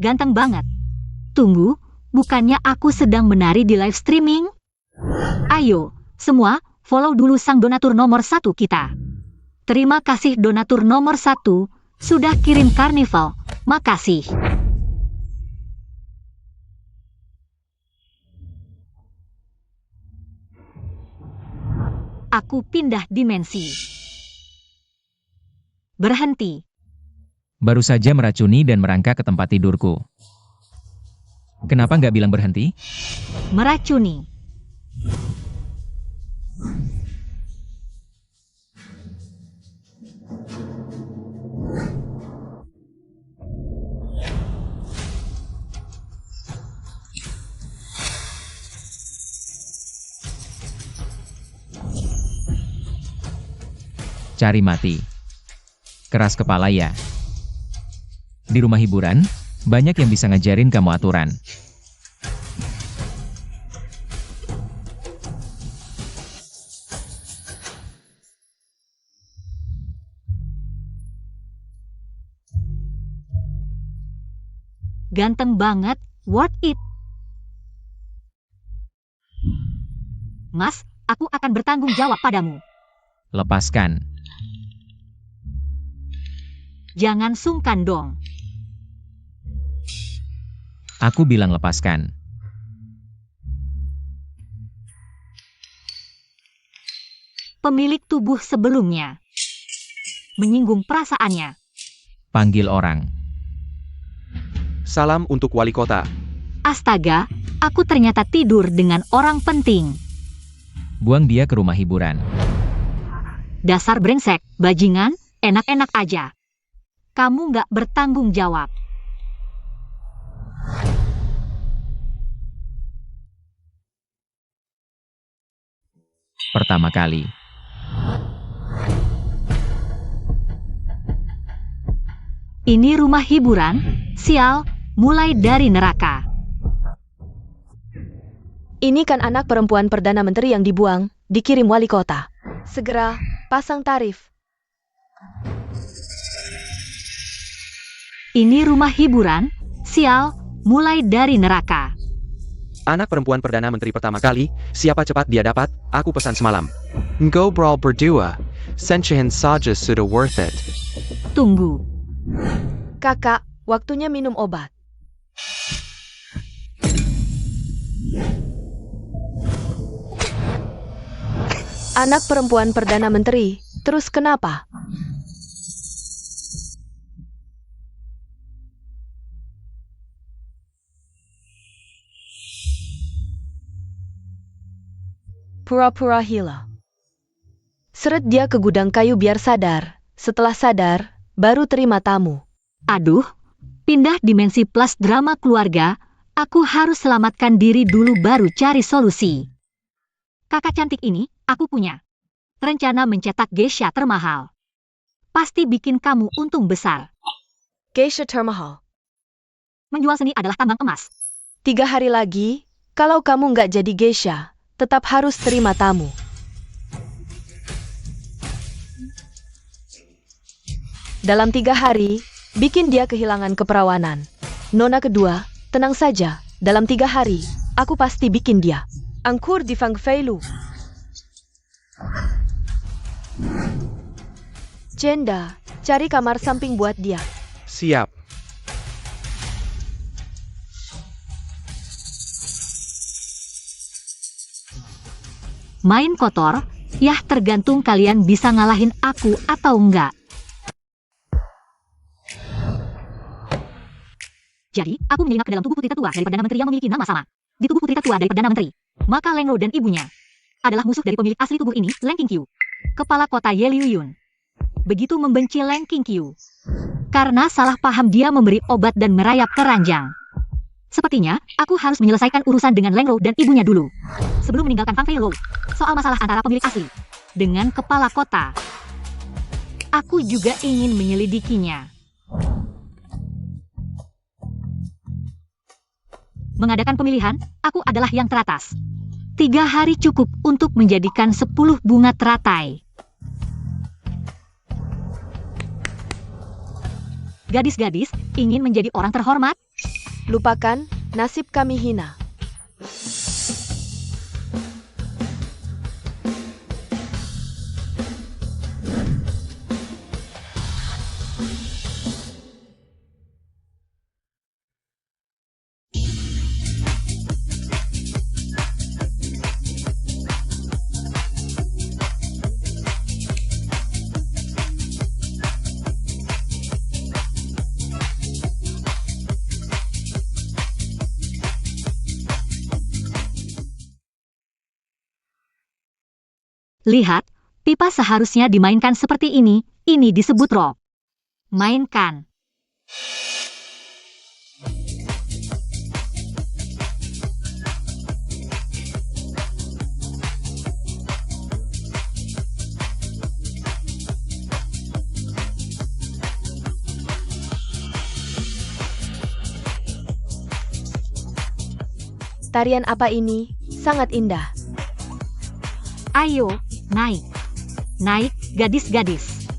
Ganteng banget. Tunggu, bukannya aku sedang menari di live streaming? Ayo, semua, follow dulu sang donatur nomor 1 kita. Terima kasih donatur nomor 1, sudah kirim karnival. Makasih. Aku pindah dimensi. Berhenti. Baru saja meracuni dan merangkak ke tempat tidurku. Kenapa nggak bilang berhenti? Meracuni. Cari mati. Keras kepala ya. Di rumah hiburan, banyak yang bisa ngajarin kamu aturan. Ganteng banget, worth it. Mas, aku akan bertanggung jawab padamu. Lepaskan. Jangan sungkan dong. Aku bilang lepaskan. Pemilik tubuh sebelumnya. Menyinggung perasaannya. Panggil orang. Salam untuk wali kota. Astaga, aku ternyata tidur dengan orang penting. Buang dia ke rumah hiburan. Dasar brengsek, bajingan, enak-enak aja. Kamu nggak bertanggung jawab. Pertama kali. Ini rumah hiburan, sial, mulai dari neraka. Ini kan anak perempuan Perdana Menteri yang dibuang, dikirim wali kota. Segera, pasang tarif. Ini rumah hiburan, sial, mulai dari neraka. Anak perempuan Perdana Menteri pertama kali, siapa cepat dia dapat, aku pesan semalam. Ngobrol berdua, sensihin saja sudah worth it. Tunggu. Kakak, waktunya minum obat. Anak perempuan Perdana Menteri, terus kenapa? Pura-pura gila. Seret dia ke gudang kayu biar sadar. Setelah sadar, baru terima tamu. Aduh, pindah dimensi plus drama keluarga, aku harus selamatkan diri dulu baru cari solusi. Kakak cantik ini, aku punya rencana mencetak geisha termahal. Pasti bikin kamu untung besar. Geisha termahal. Menjual seni adalah tambang emas. 3 hari lagi, kalau kamu nggak jadi geisha, tetap harus terima tamu. Dalam 3 hari, bikin dia kehilangan keperawanan. Nona kedua, tenang saja, dalam 3 hari, aku pasti bikin dia angkur di Fang Feilu. Jenda, cari kamar samping buat dia. Siap. Main kotor, yah tergantung kalian bisa ngalahin aku atau enggak. Jadi, aku menyelinap ke dalam tubuh putri tetua dari Perdana Menteri yang memiliki nama sama. Di tubuh putri tetua dari Perdana Menteri, maka Leng Ro dan ibunya adalah musuh dari pemilik asli tubuh ini, Leng Qingqiu. Kepala kota Ye Liuyun. Begitu membenci Leng Qingqiu. Karena salah paham dia memberi obat dan merayap keranjang. Sepertinya, aku harus menyelesaikan urusan dengan Leng Ro dan ibunya dulu. Sebelum meninggalkan Fang Feilou. Soal masalah antara pemilik asli dengan kepala kota. Aku juga ingin menyelidikinya. Mengadakan pemilihan, aku adalah yang teratas. 3 hari cukup untuk menjadikan 10 bunga teratai. Gadis-gadis ingin menjadi orang terhormat? Lupakan, nasib kami hina. Lihat, pipa seharusnya dimainkan seperti ini disebut rock. Mainkan. Tarian apa ini? Sangat indah. Ayo, naik. Naik, gadis-gadis.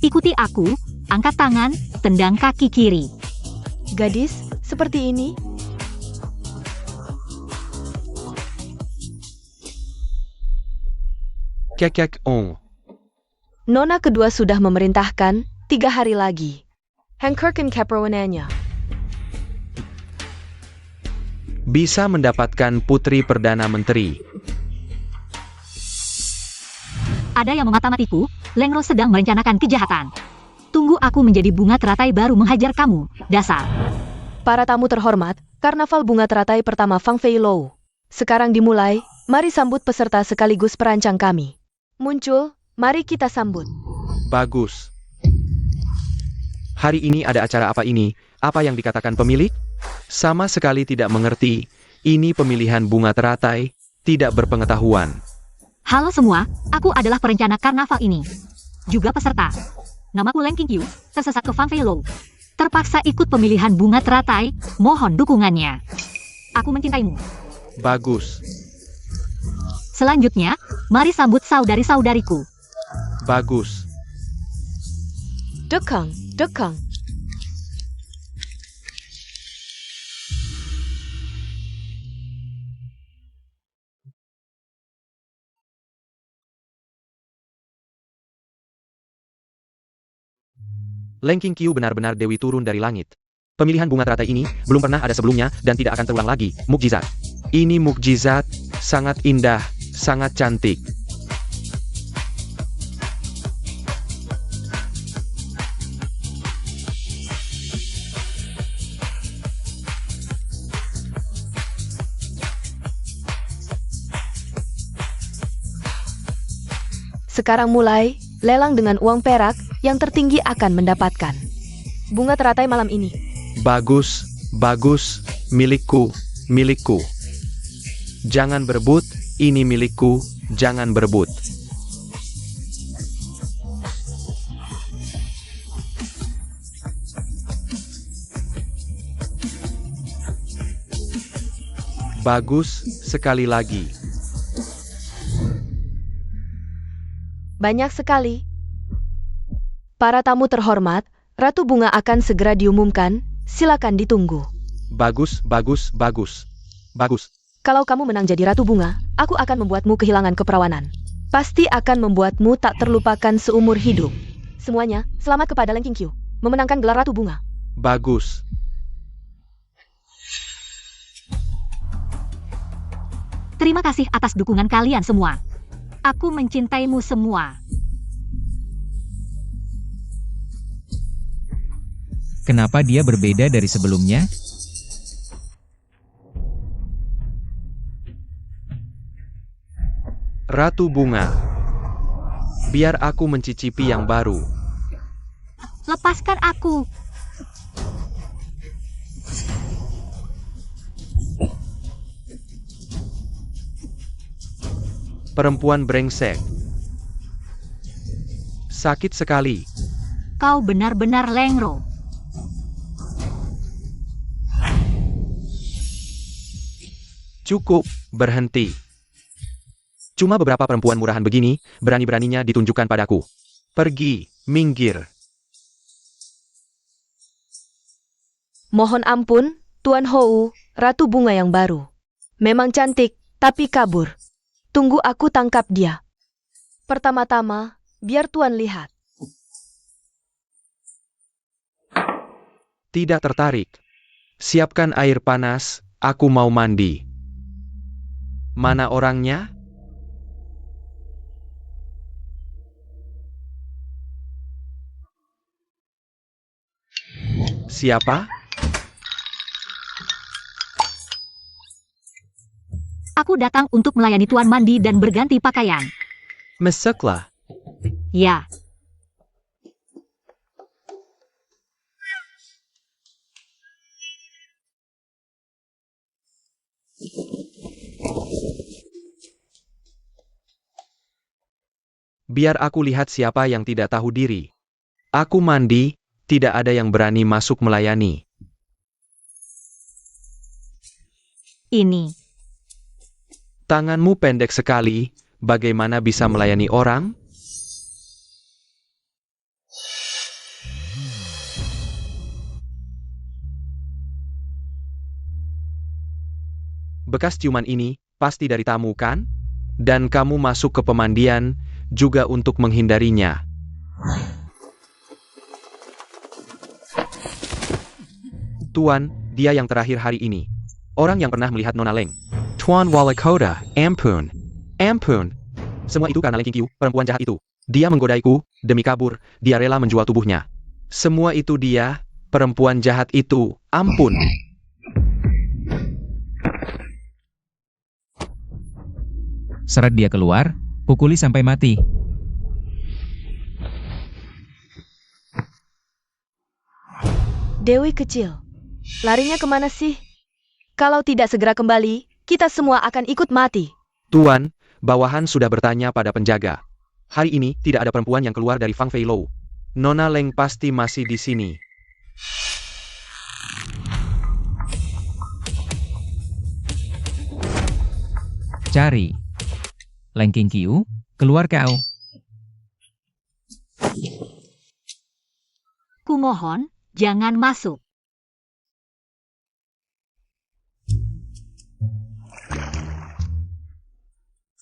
Ikuti aku, angkat tangan, tendang kaki kiri. Gadis, seperti ini? Kek Nona kedua sudah memerintahkan 3 hari lagi. Hengkerken keperwanannya. bisa mendapatkan putri Perdana Menteri. Ada yang memata-matiku, Lengro sedang merencanakan kejahatan. Tunggu aku menjadi bunga teratai baru menghajar kamu, dasar. Para tamu terhormat, karnaval bunga teratai pertama Fang Fei Lou. Sekarang dimulai, mari sambut peserta sekaligus perancang kami. Muncul, mari kita sambut. Bagus. Hari ini ada acara apa ini? Apa yang dikatakan pemilik? Sama sekali tidak mengerti. Ini pemilihan bunga teratai, tidak berpengetahuan. Halo semua, aku adalah perencana karnaval ini. Juga peserta. Namaku Leng Qingqiu, tersesat ke Fang Fei Lou. Terpaksa ikut pemilihan bunga teratai, mohon dukungannya. Aku mencintaimu. Bagus. Selanjutnya, mari sambut saudari-saudariku. Bagus. Dekang, dekang. Leng Qingqiu benar-benar dewi turun dari langit. Pemilihan bunga teratai ini belum pernah ada sebelumnya dan tidak akan terulang lagi. Mukjizat. Ini mukjizat, sangat indah, sangat cantik. Sekarang mulai, lelang dengan uang perak, yang tertinggi akan mendapatkan bunga teratai malam ini. Bagus, bagus, milikku, milikku. Jangan berebut, ini milikku, jangan berebut. Bagus, sekali lagi. Banyak sekali. Para tamu terhormat, Ratu Bunga akan segera diumumkan, silakan ditunggu. Bagus, bagus, bagus. Bagus. Kalau kamu menang jadi Ratu Bunga, aku akan membuatmu kehilangan keperawanan. Pasti akan membuatmu tak terlupakan seumur hidup. Semuanya, selamat kepada Leng Qingqiu, memenangkan gelar Ratu Bunga. Bagus. Terima kasih atas dukungan kalian semua. Aku mencintaimu semua. Kenapa dia berbeda dari sebelumnya? Ratu Bunga. Biar aku mencicipi yang baru. Lepaskan aku. Perempuan brengsek. Sakit sekali. Kau benar-benar Lengro. Cukup, berhenti. Cuma beberapa perempuan murahan begini, berani-beraninya ditunjukkan padaku. Pergi, minggir. Mohon ampun, Tuan Hou, Ratu Bunga yang baru. Memang cantik, tapi kabur. Tunggu aku tangkap dia. Pertama-tama, biar Tuan lihat. Tidak tertarik. Siapkan air panas, aku mau mandi. Mana orangnya? Siapa? Aku datang untuk melayani Tuan mandi dan berganti pakaian. Masuklah. Ya. Biar aku lihat siapa yang tidak tahu diri. Aku mandi, tidak ada yang berani masuk melayani. Ini. Tanganmu pendek sekali, bagaimana bisa melayani orang? Bekas ciuman ini, pasti dari tamu kan? Dan kamu masuk ke pemandian, juga untuk menghindarinya. Tuan, dia yang terakhir hari ini. Orang yang pernah melihat Nona Leng. Tuan Walakota, ampun. Ampun. Semua itu karena Leng Qingqiu, perempuan jahat itu. Dia menggodaiku, demi kabur, dia rela menjual tubuhnya. Semua itu dia, perempuan jahat itu, ampun. Seret dia keluar, pukuli sampai mati. Dewi kecil, larinya kemana sih? Kalau tidak segera kembali, kita semua akan ikut mati. Tuan, bawahan sudah bertanya pada penjaga. Hari ini tidak ada perempuan yang keluar dari Fang Fei Lou. Nona Leng pasti masih di sini. Cari. Leng Qingqiu, keluar kau. Kumohon, jangan masuk.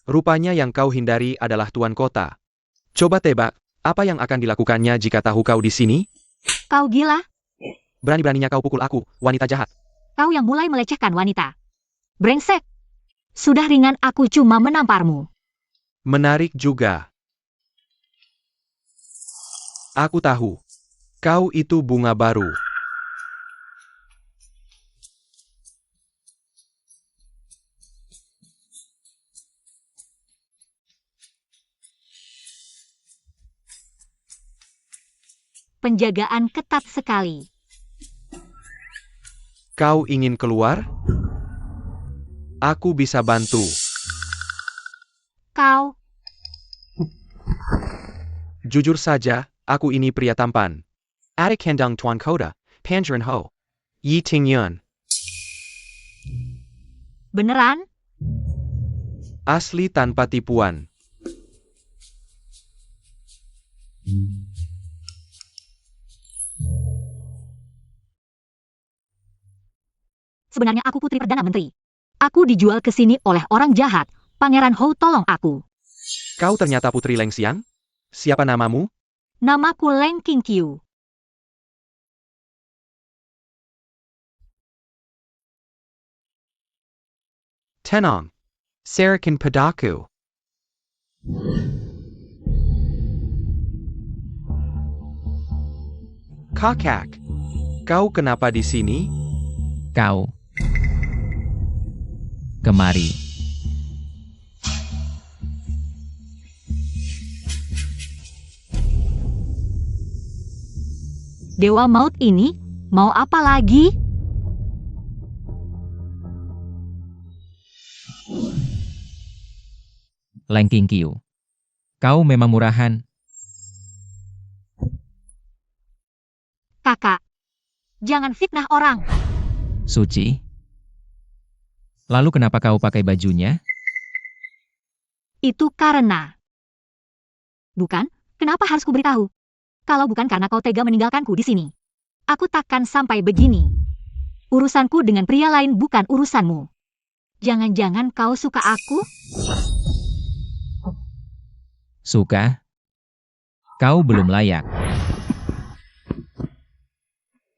Rupanya yang kau hindari adalah tuan kota. Coba tebak, apa yang akan dilakukannya jika tahu kau di sini? Kau gila? Berani-beraninya kau pukul aku, wanita jahat. Kau yang mulai melecehkan wanita. Brengsek. Sudah ringan aku cuma menamparmu. Menarik juga. Aku tahu. Kau itu bunga baru. Penjagaan ketat sekali. Kau ingin keluar? Aku bisa bantu. Kau. Jujur saja, aku ini pria tampan. Adik Hendang Tuan Kota, Pangeran Ho. Yi Ting Yun. Beneran? Asli tanpa tipuan. Sebenarnya aku putri Perdana Menteri. Aku dijual ke sini oleh orang jahat. Pangeran Hou tolong aku. Kau ternyata Putri Leng Xiang? Siapa namamu? Namaku Leng Qingqiu. Tenang. Sarakin padaku. Kakak. Kau kenapa di sini? Kau. Kemari. Dewa maut ini, mau apa lagi? Leng Qingqiu. Kau memang murahan. Kakak, jangan fitnah orang. Suci. Lalu kenapa kau pakai bajunya? Itu karena. Bukan, kenapa harus kuberitahu? Kalau bukan karena kau tega meninggalkanku di sini. Aku takkan sampai begini. Urusanku dengan pria lain bukan urusanmu. Jangan-jangan kau suka aku? Suka? Kau belum layak.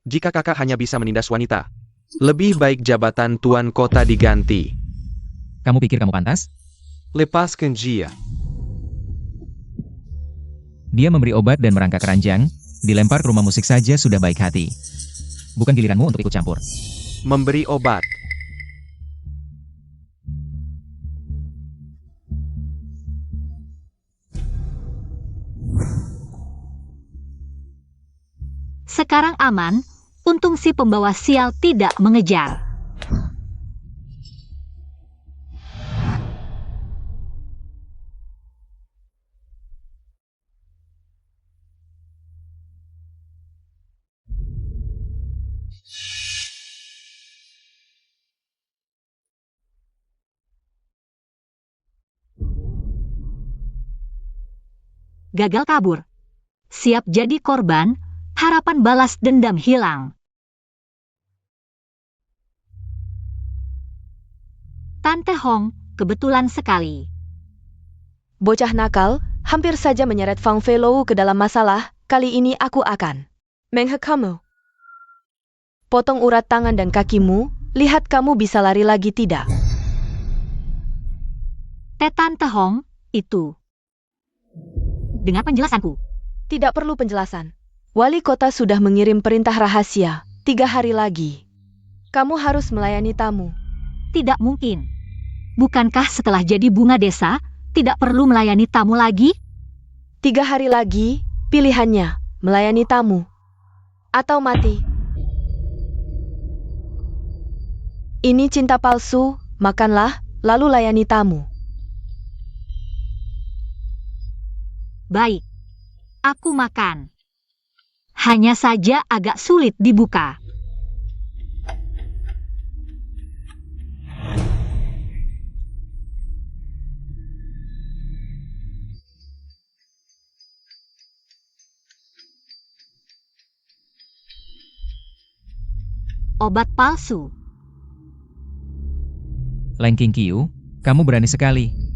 Jika kakak hanya bisa menindas wanita, lebih baik jabatan tuan kota diganti. Kamu pikir kamu pantas? Lepaskan dia. Dia memberi obat dan merangkak keranjang, dilempar ke rumah musik saja sudah baik hati. Bukan giliranmu untuk ikut campur. Memberi obat. Sekarang aman, untung si pembawa sial tidak mengejar. Gagal kabur. Siap jadi korban, harapan balas dendam hilang. Tante Hong, kebetulan sekali. Bocah nakal, hampir saja menyeret Fang Feilou ke dalam masalah, kali ini aku akan menghekamu. Potong urat tangan dan kakimu, lihat kamu bisa lari lagi tidak. Tante Hong, itu. Dengar penjelasanku. Tidak perlu penjelasan. Wali kota sudah mengirim perintah rahasia, 3 hari lagi. Kamu harus melayani tamu. Tidak mungkin. Bukankah setelah jadi bunga desa, tidak perlu melayani tamu lagi? 3 hari lagi, pilihannya, melayani tamu. Atau mati. Ini cinta palsu, makanlah, lalu layani tamu. Baik. Aku makan. Hanya saja agak sulit dibuka. Obat palsu. Leng Qingqiu, kamu berani sekali.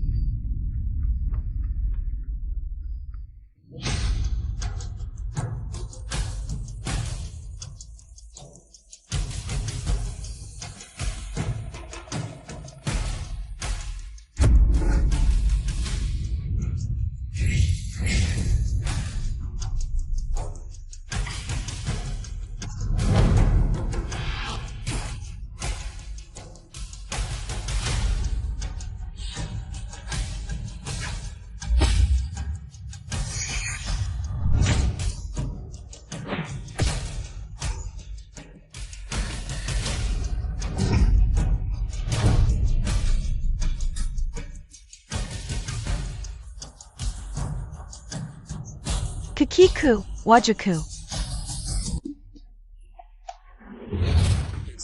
Kekiku, wajuku.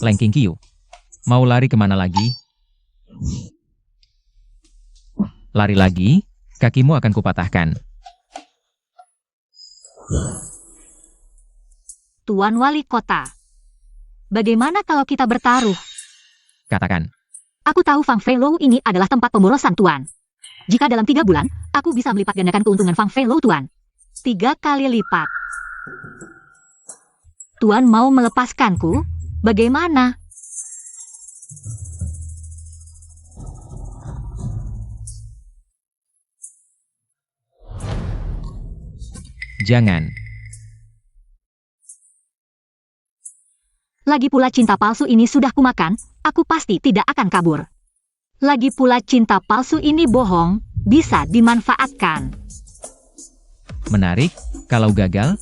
Leng Qingqiu, mau lari kemana lagi? Lari lagi, kakimu akan kupatahkan. Tuan Wali Kota. Bagaimana kalau kita bertaruh? Katakan. Aku tahu Fang Feilou ini adalah tempat pemborosan Tuan. Jika dalam 3 bulan, aku bisa melipat gandakan keuntungan Fang Feilou Tuan. 3 kali lipat. Tuan mau melepaskanku? Bagaimana? Jangan. Lagi pula cinta palsu ini sudah kumakan, aku pasti tidak akan kabur. Lagi pula cinta palsu ini bohong, bisa dimanfaatkan. Menarik, kalau gagal,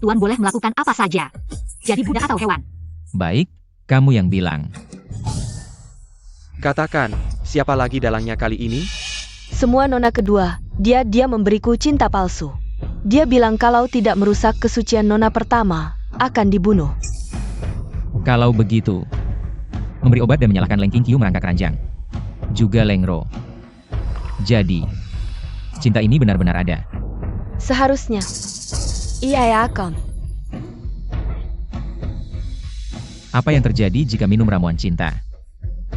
Tuan boleh melakukan apa saja. Jadi budak atau hewan. baik, kamu yang bilang. Katakan, siapa lagi dalangnya kali ini? Semua nona kedua, dia memberiku cinta palsu. Dia bilang kalau tidak merusak kesucian nona pertama, akan dibunuh. Kalau begitu, memberi obat dan menyalahkan Leng Qingqiu merangkak ranjang. Juga Leng Ro. Jadi, cinta ini benar-benar ada. Seharusnya. Iya ya, Akon. Apa yang terjadi jika minum ramuan cinta?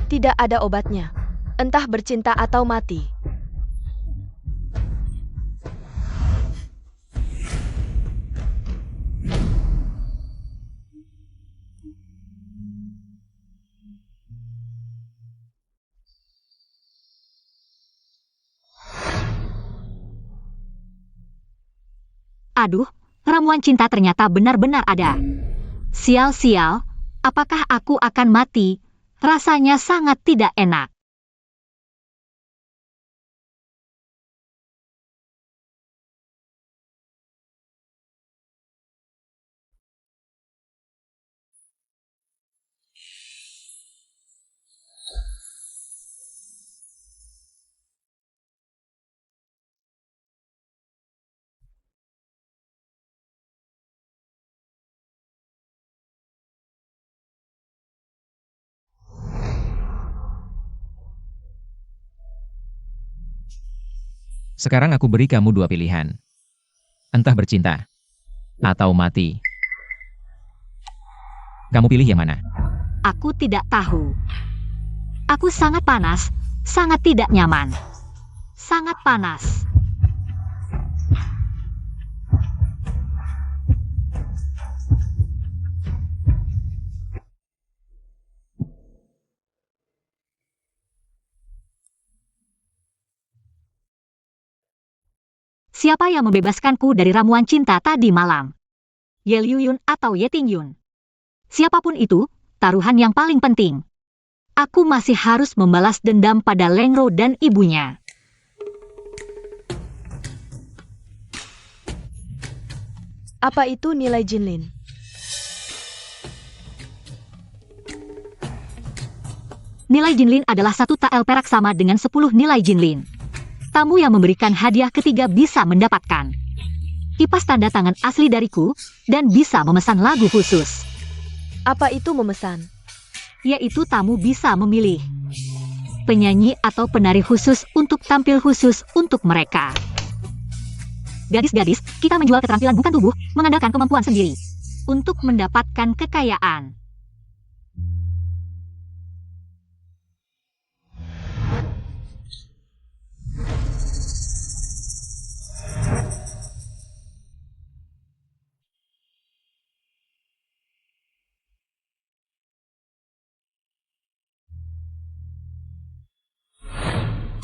Tidak ada obatnya. Entah bercinta atau mati. Aduh, ramuan cinta ternyata benar-benar ada. Sial-sial, apakah aku akan mati? Rasanya sangat tidak enak. Sekarang aku beri kamu dua pilihan. Entah bercinta atau mati. Kamu pilih yang mana? Aku tidak tahu. Aku sangat panas, sangat tidak nyaman. Sangat panas. Siapa yang membebaskanku dari ramuan cinta tadi malam? Ye Liuyun atau Ye Tingyun? Siapapun itu, taruhan yang paling penting. Aku masih harus membalas dendam pada Lengro dan ibunya. Apa itu nilai Jinlin? Nilai Jinlin adalah 1 tael perak sama dengan 10 nilai Jinlin. Tamu yang memberikan hadiah ketiga bisa mendapatkan kipas tanda tangan asli dariku dan bisa memesan lagu khusus. Apa itu memesan? Yaitu tamu bisa memilih penyanyi atau penari khusus untuk tampil khusus untuk mereka. Gadis-gadis, kita menjual keterampilan bukan tubuh, mengandalkan kemampuan sendiri untuk mendapatkan kekayaan.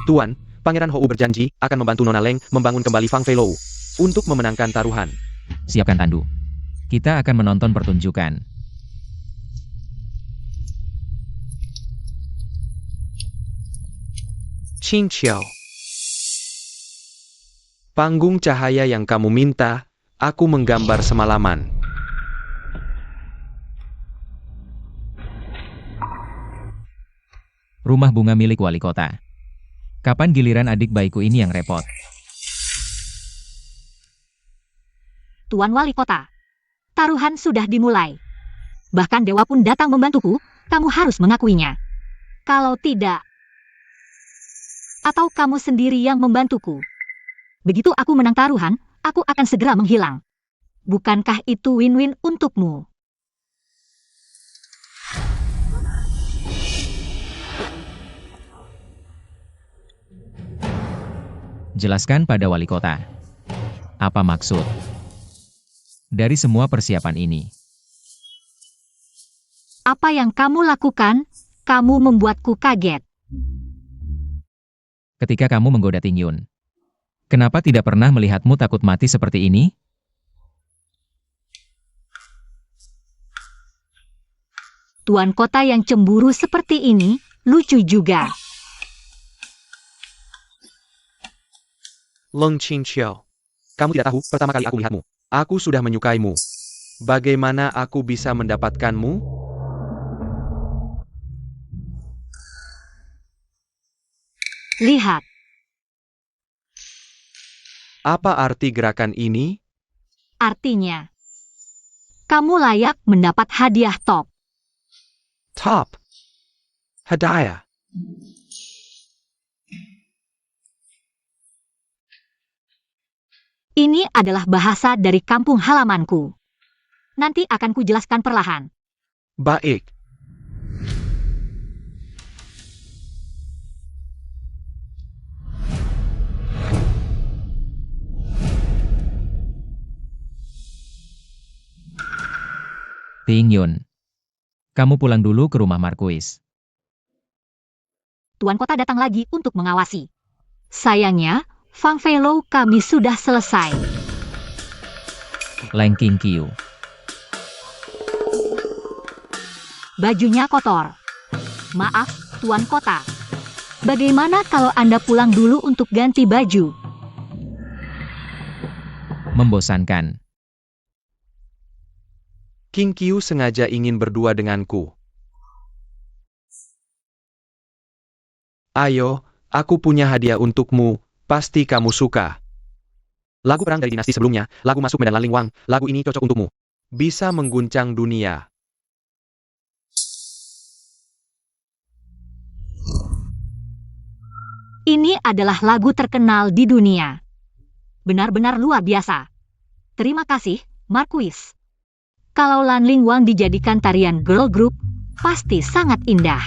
Tuan, Pangeran Hou berjanji akan membantu Nona Leng membangun kembali Fang Feilou untuk memenangkan taruhan. Siapkan tandu. Kita akan menonton pertunjukan. Qing Qiao. Panggung cahaya yang kamu minta, aku menggambar semalaman. Rumah bunga milik wali kota. Kapan giliran adik bayiku ini yang repot? Tuan Wali Kota, taruhan sudah dimulai. Bahkan dewa pun datang membantuku, kamu harus mengakuinya. Kalau tidak, atau kamu sendiri yang membantuku. Begitu aku menang taruhan, aku akan segera menghilang. Bukankah itu win-win untukmu? Jelaskan pada wali kota. Apa maksud dari semua persiapan ini? Apa yang kamu lakukan, kamu membuatku kaget. Ketika kamu menggoda Tingyun, kenapa tidak pernah melihatmu takut mati seperti ini? Tuan kota yang cemburu seperti ini, lucu juga. Leng Qing Qiao. Kamu tidak tahu, pertama kali aku melihatmu, aku sudah menyukaimu. Bagaimana aku bisa mendapatkanmu? Lihat, Apa arti gerakan ini? artinya, kamu layak mendapat hadiah top. Top. Hadiah. Ini adalah bahasa dari kampung halamanku. Nanti akan kujelaskan perlahan. Baik. Ting Yun. Kamu pulang dulu ke rumah Marquis. Tuan kota datang lagi untuk mengawasi. Sayangnya, Fang Feilou kami sudah selesai. Lang Qingqiu. Bajunya kotor. Maaf, Tuan kota. Bagaimana kalau Anda pulang dulu untuk ganti baju? Membosankan. Qingqiu sengaja ingin berdua denganku. Ayo, aku punya hadiah untukmu, pasti kamu suka. Lagu perang dari dinasti sebelumnya, lagu masuk medan Lanling Wang, lagu ini cocok untukmu. Bisa mengguncang dunia. Ini adalah lagu terkenal di dunia. Benar-benar luar biasa. Terima kasih, Marquis. Kalau Lanling Wang dijadikan tarian girl group, pasti sangat indah.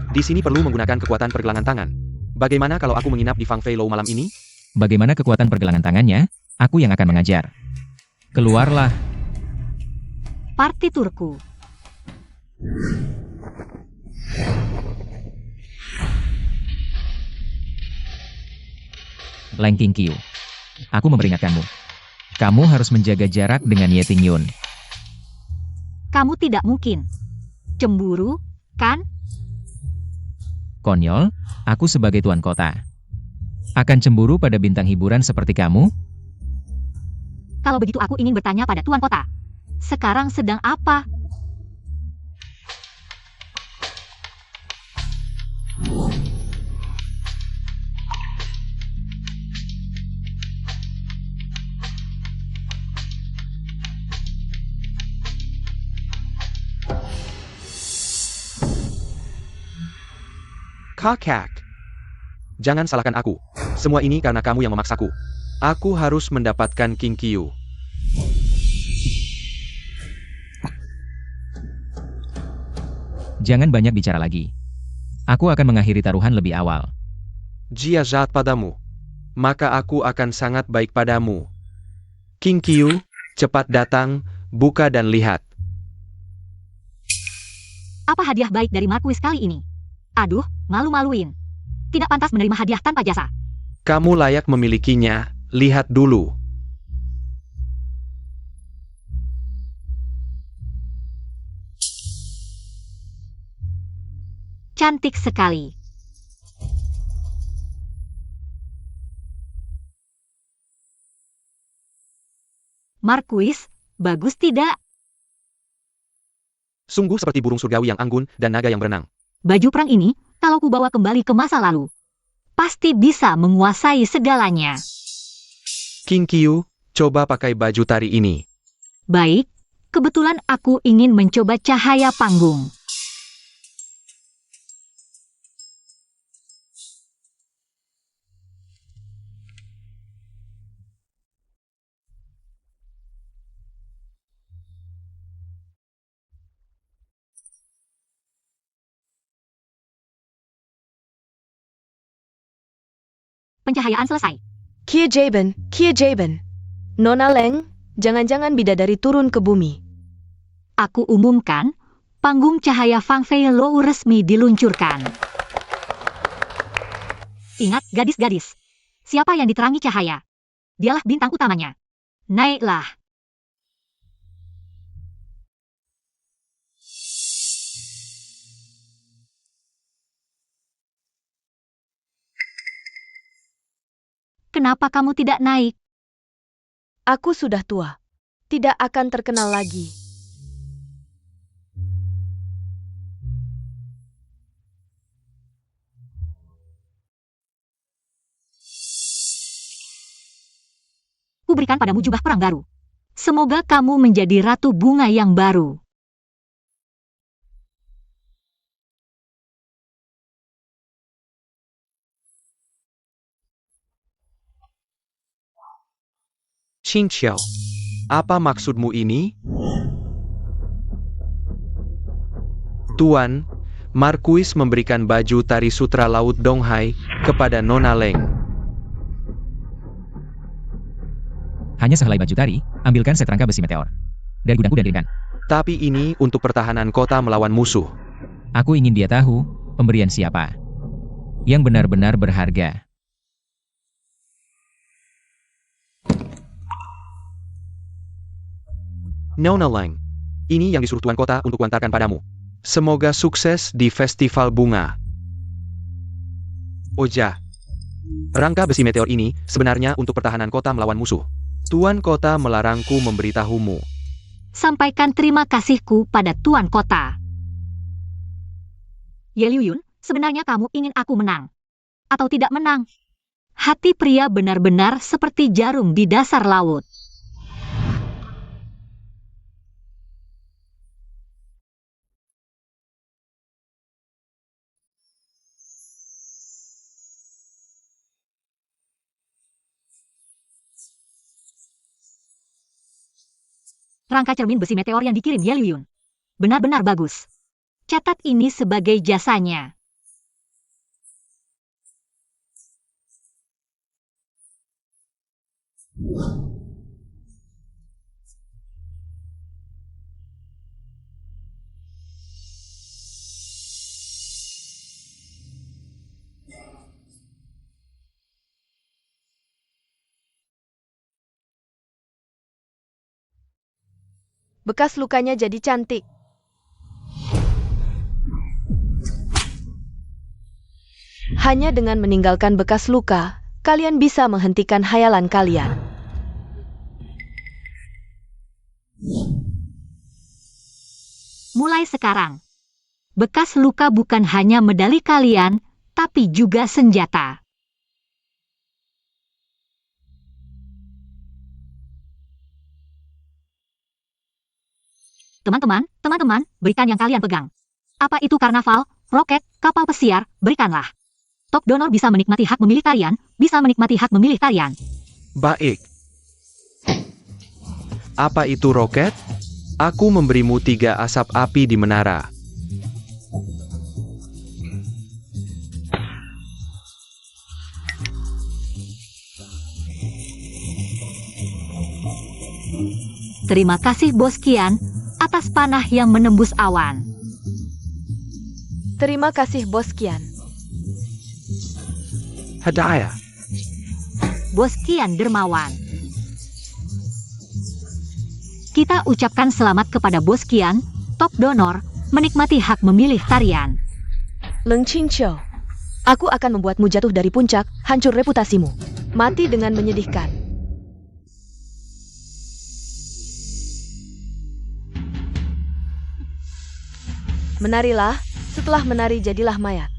Di sini perlu menggunakan kekuatan pergelangan tangan. Bagaimana kalau aku menginap di Fang Feilou malam ini? Bagaimana kekuatan pergelangan tangannya? Aku yang akan mengajar. Keluarlah. Partiturku. Lang Qingqiu. Aku memperingatkanmu. Kamu harus menjaga jarak dengan Ye Ting Yun. Kamu tidak mungkin. Cemburu, kan? Konyol, aku sebagai tuan kota. Akan cemburu pada bintang hiburan seperti kamu? Kalau begitu aku ingin bertanya pada Tuan Kota. Sekarang sedang apa? Kakak. Jangan salahkan aku. Semua ini karena kamu yang memaksaku. Aku harus mendapatkan Qingqiu. Jangan banyak bicara lagi. Aku akan mengakhiri taruhan lebih awal. Jia jahat padamu. Maka aku akan sangat baik padamu. Qingqiu, cepat datang, buka dan lihat. Apa hadiah baik dari Marquis kali ini? Aduh, malu-maluin. Tidak pantas menerima hadiah tanpa jasa. Kamu layak memilikinya, lihat dulu. Cantik sekali. Marquis, bagus tidak? Sungguh seperti burung surgawi yang anggun dan naga yang berenang. Baju perang ini, kalau kubawa kembali ke masa lalu, pasti bisa menguasai segalanya. Qingqiu, coba pakai baju tari ini. Baik, kebetulan aku ingin mencoba cahaya panggung. Pencahayaan selesai. Kie Jaben. Nona Leng, jangan-jangan bidadari turun ke bumi. Aku umumkan, panggung cahaya Fang Feilou resmi diluncurkan. Ingat, gadis-gadis. Siapa yang diterangi cahaya? Dialah bintang utamanya. Naiklah. Kenapa kamu tidak naik? Aku sudah tua. Tidak akan terkenal lagi. Kuberikan padamu jubah perang baru. Semoga kamu menjadi ratu bunga yang baru. Qing Xiao, apa maksudmu ini? Tuan, Markuis memberikan baju tari sutra Laut Donghai kepada Nona Leng. Hanya sehelai baju tari, ambilkan seterangka besi meteor. Dari gudangku dan kirimkan. Tapi ini untuk pertahanan kota melawan musuh. Aku ingin dia tahu, pemberian siapa. Yang benar-benar berharga. Nona Leng, ini yang disuruh tuan kota untuk kuantarkan padamu. Semoga sukses di festival bunga. Oja, rangka besi meteor ini sebenarnya untuk pertahanan kota melawan musuh. Tuan kota melarangku memberitahumu. Sampaikan terima kasihku pada Tuan Kota. Ye Liuyun, sebenarnya kamu ingin aku menang. Atau tidak menang? Hati pria benar-benar seperti jarum di dasar laut. Rangka cermin besi meteor yang dikirim Ye Liuyun. Benar-benar bagus. Catat ini sebagai jasanya. Bekas lukanya jadi cantik. Hanya dengan meninggalkan bekas luka, kalian bisa menghentikan hayalan kalian. Mulai sekarang, bekas luka bukan hanya medali kalian, tapi juga senjata. Teman-teman, berikan yang kalian pegang. Apa itu karnaval, roket, kapal pesiar, berikanlah. Top donor bisa menikmati hak memilih tarian, Baik. Apa itu roket? Aku memberimu 3 asap api di menara. Terima kasih Bos Qian, atas panah yang menembus awan. Terima kasih Bos Qian. Hadiah. Bos Qian dermawan. Kita ucapkan selamat kepada Bos Qian, top donor, menikmati hak memilih tarian. Leng Qingqiu, aku akan membuatmu jatuh dari puncak, hancur reputasimu. Mati dengan menyedihkan. Menarilah, setelah menari jadilah mayat.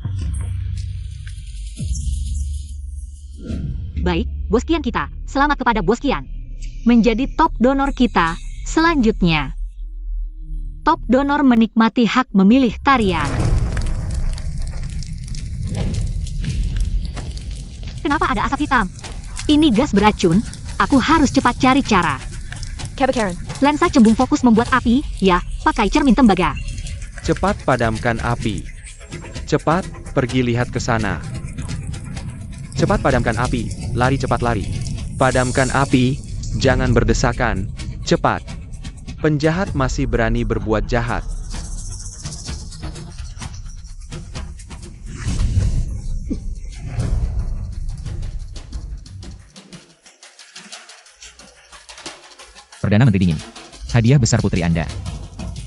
Baik, Bos Qian kita, selamat kepada Bos Qian. Menjadi top donor kita, selanjutnya. Top donor menikmati hak memilih tarian. Kenapa ada asap hitam? Ini gas beracun, aku harus cepat cari cara. Karen, Lensa cembung fokus membuat api, ya, pakai cermin tembaga. Cepat padamkan api. Cepat, pergi lihat ke sana. Cepat padamkan api, lari cepat lari. Padamkan api, jangan berdesakan, cepat. Penjahat masih berani berbuat jahat. Perdana Menteri dingin. Hadiah besar putri Anda.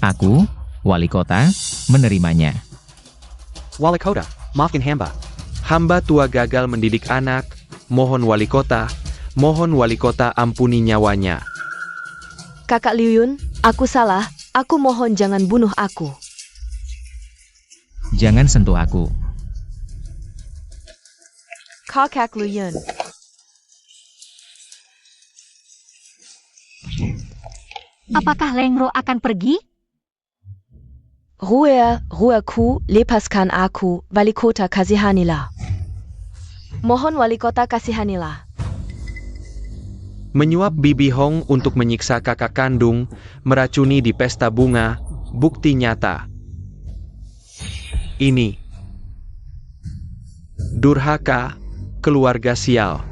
Aku, Wali Kota, menerimanya. Wali Kota, maafkan hamba. Hamba tua gagal mendidik anak, mohon wali kota ampuni nyawanya. Kakak Liuyun, aku salah, aku mohon jangan bunuh aku. Jangan sentuh aku. Kakak Liuyun. Apakah Lengro akan pergi? Rueku, lepaskan aku, wali kota kasihanilah. Mohon wali kota kasihanilah. Menyuap Bibi Hong untuk menyiksa kakak kandung, meracuni di pesta bunga, bukti nyata. Ini durhaka, keluarga sial.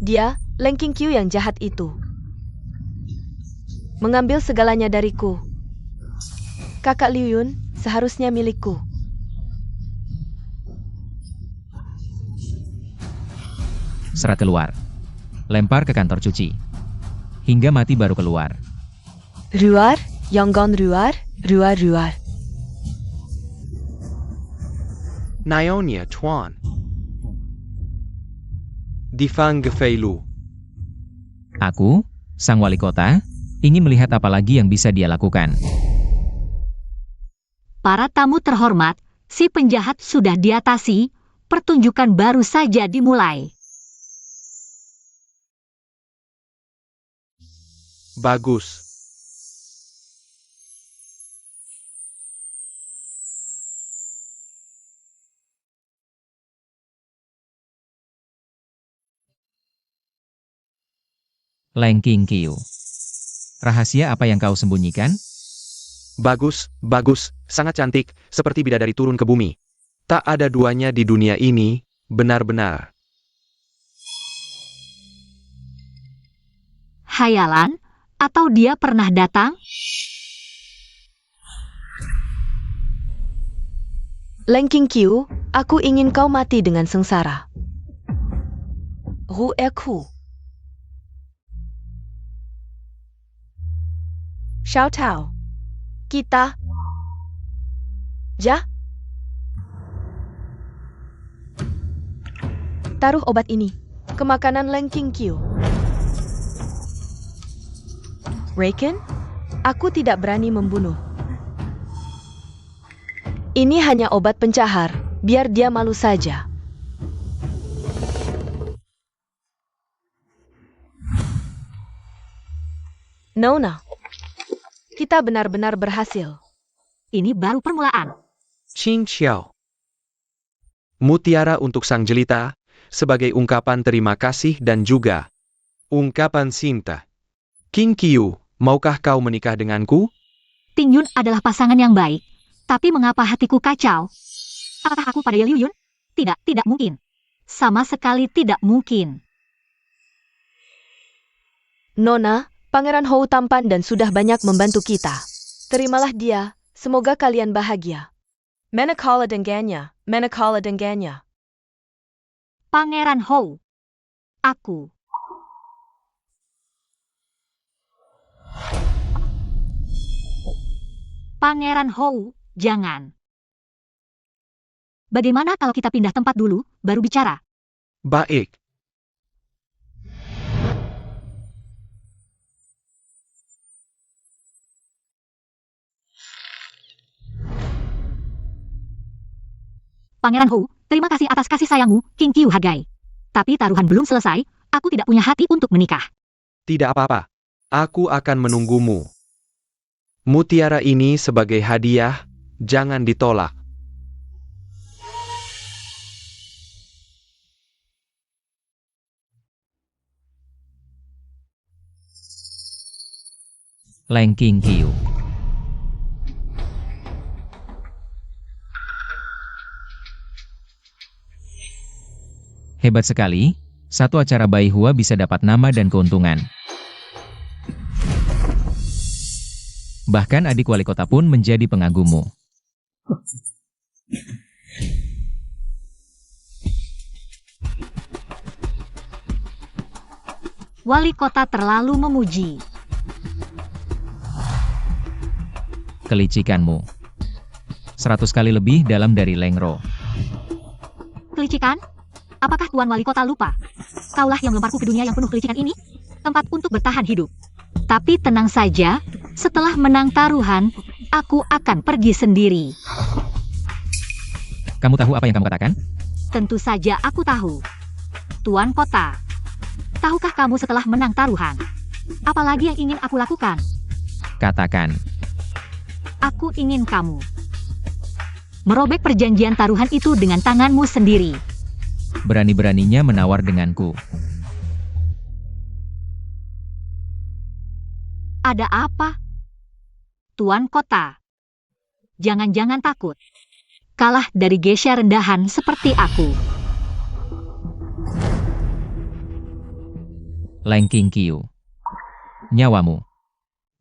Dia, Leng Qingqiu yang jahat itu. Mengambil segalanya dariku. Kakak Liu Yun seharusnya milikku. Serat keluar. Lempar ke kantor cuci. Hingga mati baru keluar. Ruar, Yonggon ruar, ruar ruar. Naonia Chuan. Difang Gefeilu. Aku, sang wali kota, ingin melihat apa lagi yang bisa dia lakukan. Para tamu terhormat, si penjahat sudah diatasi, pertunjukan baru saja dimulai. Bagus. Leng Qingqiu. Rahasia apa yang kau sembunyikan? Bagus, bagus, sangat cantik, seperti bidadari turun ke bumi. Tak ada duanya di dunia ini, benar-benar. Hayalan? Atau dia pernah datang? Leng Qingqiu, aku ingin kau mati dengan sengsara. Ru Erku. Xiao Tao. Kita. Ja. Taruh obat ini ke makanan Leng Qingqiu. Raken, aku tidak berani membunuh. Ini hanya obat pencahar, biar dia malu saja. Nona, kita benar-benar berhasil. Ini baru permulaan. Qing Xiao. Mutiara untuk sang jelita, sebagai ungkapan terima kasih dan juga ungkapan cinta. Qingqiu, maukah kau menikah denganku? Ting Yun adalah pasangan yang baik. Tapi mengapa hatiku kacau? Apakah aku pada Ye Liu Yun? Tidak, tidak mungkin. Sama sekali tidak mungkin. Nona, Pangeran Hou tampan dan sudah banyak membantu kita. Terimalah dia, semoga kalian bahagia. Manakala dengannya, manakala dengannya. Pangeran Hou. Aku. Pangeran Hou, jangan. Bagaimana kalau kita pindah tempat dulu, baru bicara? Baik. Pangeran Hou, terima kasih atas kasih sayangmu, Qingqiu Hagai. Tapi taruhan belum selesai, aku tidak punya hati untuk menikah. Tidak apa-apa. Aku akan menunggumu. Mutiara ini sebagai hadiah, jangan ditolak. Leng Qingqiu. Hebat sekali, satu acara Bai Hua bisa dapat nama dan keuntungan. Bahkan adik wali kota pun menjadi pengagummu. Wali kota terlalu memuji. Kelicikanmu. 100 kali lebih dalam dari Lengro. Kelicikan? Apakah Tuan Wali Kota lupa? Kaulah yang melemparku ke dunia yang penuh kelicikan ini? Tempat untuk bertahan hidup. Tapi tenang saja, setelah menang taruhan, aku akan pergi sendiri. Kamu tahu apa yang kamu katakan? Tentu saja aku tahu. Tuan Kota, tahukah kamu setelah menang taruhan? Apalagi yang ingin aku lakukan? Katakan. Aku ingin kamu merobek perjanjian taruhan itu dengan tanganmu sendiri. Berani-beraninya menawar denganku. Ada apa? Tuan kota. Jangan-jangan takut. Kalah dari geisha rendahan seperti aku. Lang Qingqiu. Nyawamu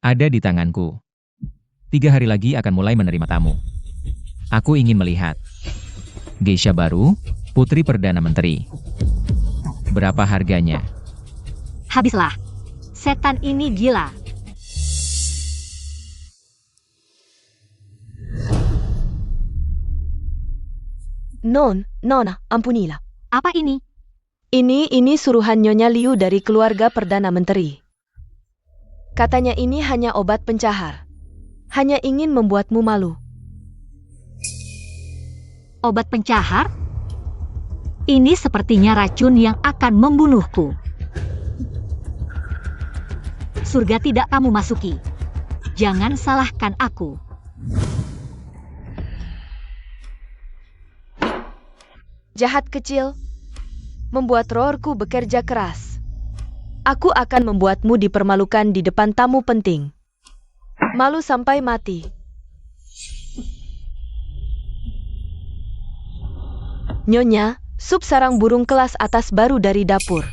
ada di tanganku. 3 hari lagi akan mulai menerima tamu. Aku ingin melihat geisha baru, Putri Perdana Menteri. Berapa harganya? Habislah. Setan ini gila. Nona, ampunilah. Apa ini? Ini suruhan Nyonya Liu dari keluarga Perdana Menteri. Katanya ini hanya obat pencahar. Hanya ingin membuatmu malu. Obat pencahar? Ini sepertinya racun yang akan membunuhku. Surga tidak kamu masuki. Jangan salahkan aku. Jahat kecil, membuat rohku bekerja keras. Aku akan membuatmu dipermalukan di depan tamu penting. Malu sampai mati. Nyonya, sup sarang burung kelas atas baru dari dapur.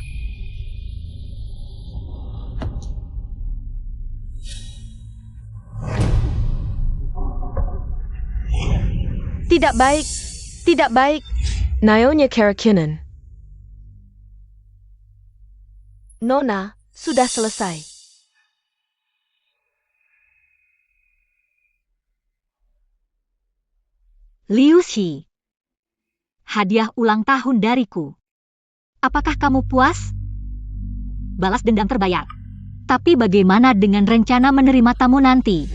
Tidak baik, tidak baik. Nyonya Karakinen. Nona, sudah selesai. Liu Xi. Hadiah ulang tahun dariku. Apakah kamu puas? Balas dendam terbayar. Tapi bagaimana dengan rencana menerima tamu nanti?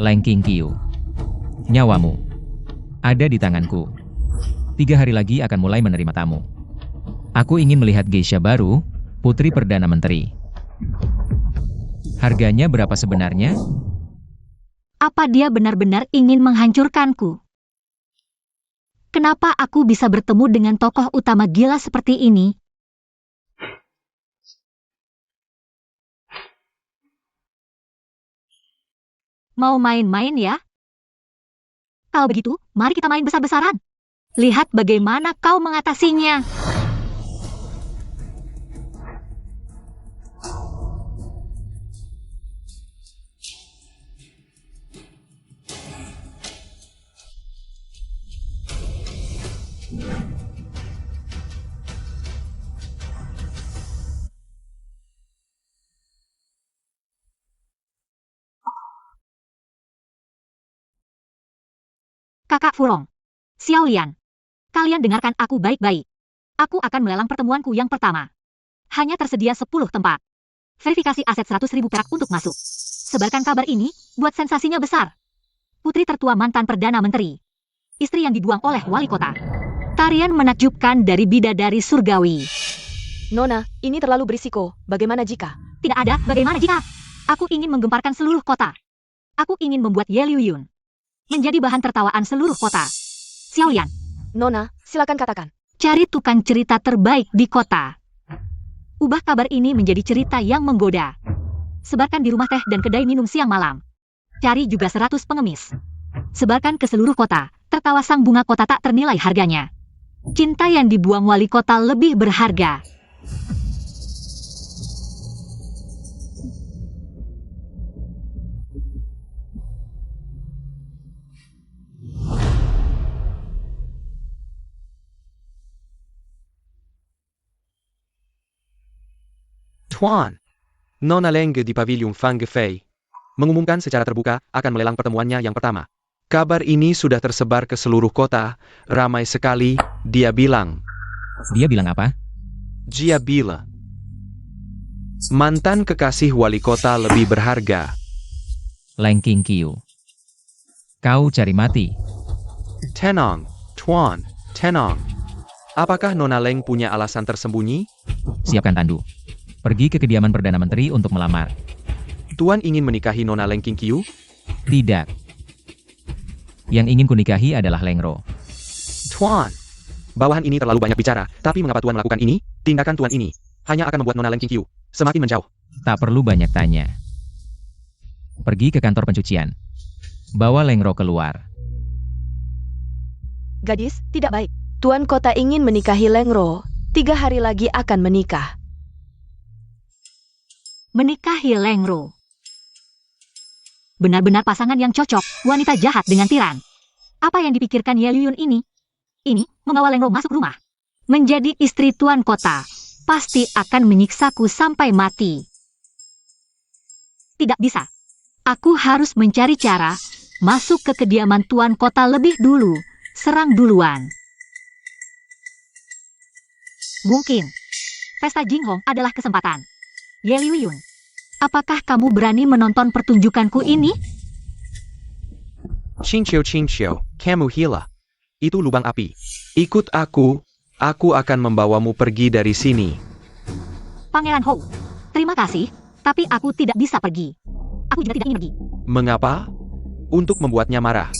Lang Qingqiu. Nyawamu ada di tanganku. 3 hari lagi akan mulai menerima tamu. Aku ingin melihat geisha baru, Putri Perdana Menteri. Harganya berapa sebenarnya? Apa dia benar-benar ingin menghancurkanku? Kenapa aku bisa bertemu dengan tokoh utama gila seperti ini? Mau main-main ya? Kalau begitu, mari kita main besar-besaran. Lihat bagaimana kau mengatasinya. Kakak Furong, Xiao Lian, kalian dengarkan aku baik-baik. Aku akan melelang pertemuanku yang pertama. Hanya tersedia 10 tempat. Verifikasi aset 100.000 perak untuk masuk. Sebarkan kabar ini, buat sensasinya besar. Putri tertua mantan Perdana Menteri. Istri yang dibuang oleh wali kota. Tarian menakjubkan dari bidadari surgawi. Nona, ini terlalu berisiko. Bagaimana jika? Tidak ada bagaimana jika. Aku ingin menggemparkan seluruh kota. Aku ingin membuat Ye Liuyun menjadi bahan tertawaan seluruh kota. Xiao Lian. Nona, silakan katakan. Cari tukang cerita terbaik di kota. Ubah kabar ini menjadi cerita yang menggoda. Sebarkan di rumah teh dan kedai minum siang malam. Cari juga 100 pengemis. Sebarkan ke seluruh kota. Tertawa sang bunga kota tak ternilai harganya. Cinta yang dibuang wali kota lebih berharga. Tuan, Nona Leng di Pavilion Fang Fei mengumumkan secara terbuka akan melelang pertemuannya yang pertama. Kabar ini sudah tersebar ke seluruh kota, ramai sekali, dia bilang. Dia bilang apa? Jia bila. Mantan kekasih wali kota lebih berharga. Lang Qingqiu. Kau cari mati. Tenang, Tuan, tenang. Apakah Nona Leng punya alasan tersembunyi? Siapkan tandu. Pergi ke kediaman Perdana Menteri untuk melamar. Tuan ingin menikahi Nona Leng Qiu? Tidak. Yang ingin kunikahi adalah Lengro. Tuan, bawahan ini terlalu banyak bicara, tapi mengapa Tuan melakukan ini? Tindakan Tuan ini hanya akan membuat Nona Leng Qiu semakin menjauh. Tak perlu banyak tanya. Pergi ke kantor pencucian. Bawa Lengro keluar. Gadis, tidak baik. Tuan kota ingin menikahi Lengro. 3 hari lagi akan menikah. Menikahi Lengro. Benar-benar pasangan yang cocok, wanita jahat dengan tiran. Apa yang dipikirkan Ye Liuyun ini? Ini, membawa Lengro masuk rumah. Menjadi istri tuan kota, pasti akan menyiksaku sampai mati. Tidak bisa. Aku harus mencari cara masuk ke kediaman tuan kota lebih dulu. Serang duluan. Mungkin pesta Jinghong adalah kesempatan. Ye Liuyun, apakah kamu berani menonton pertunjukanku ini? Qingqiu, kamu gila. Itu lubang api. Ikut aku akan membawamu pergi dari sini. Pangeran Hou, terima kasih, tapi aku tidak bisa pergi. Aku juga tidak ingin pergi. Mengapa? Untuk membuatnya marah?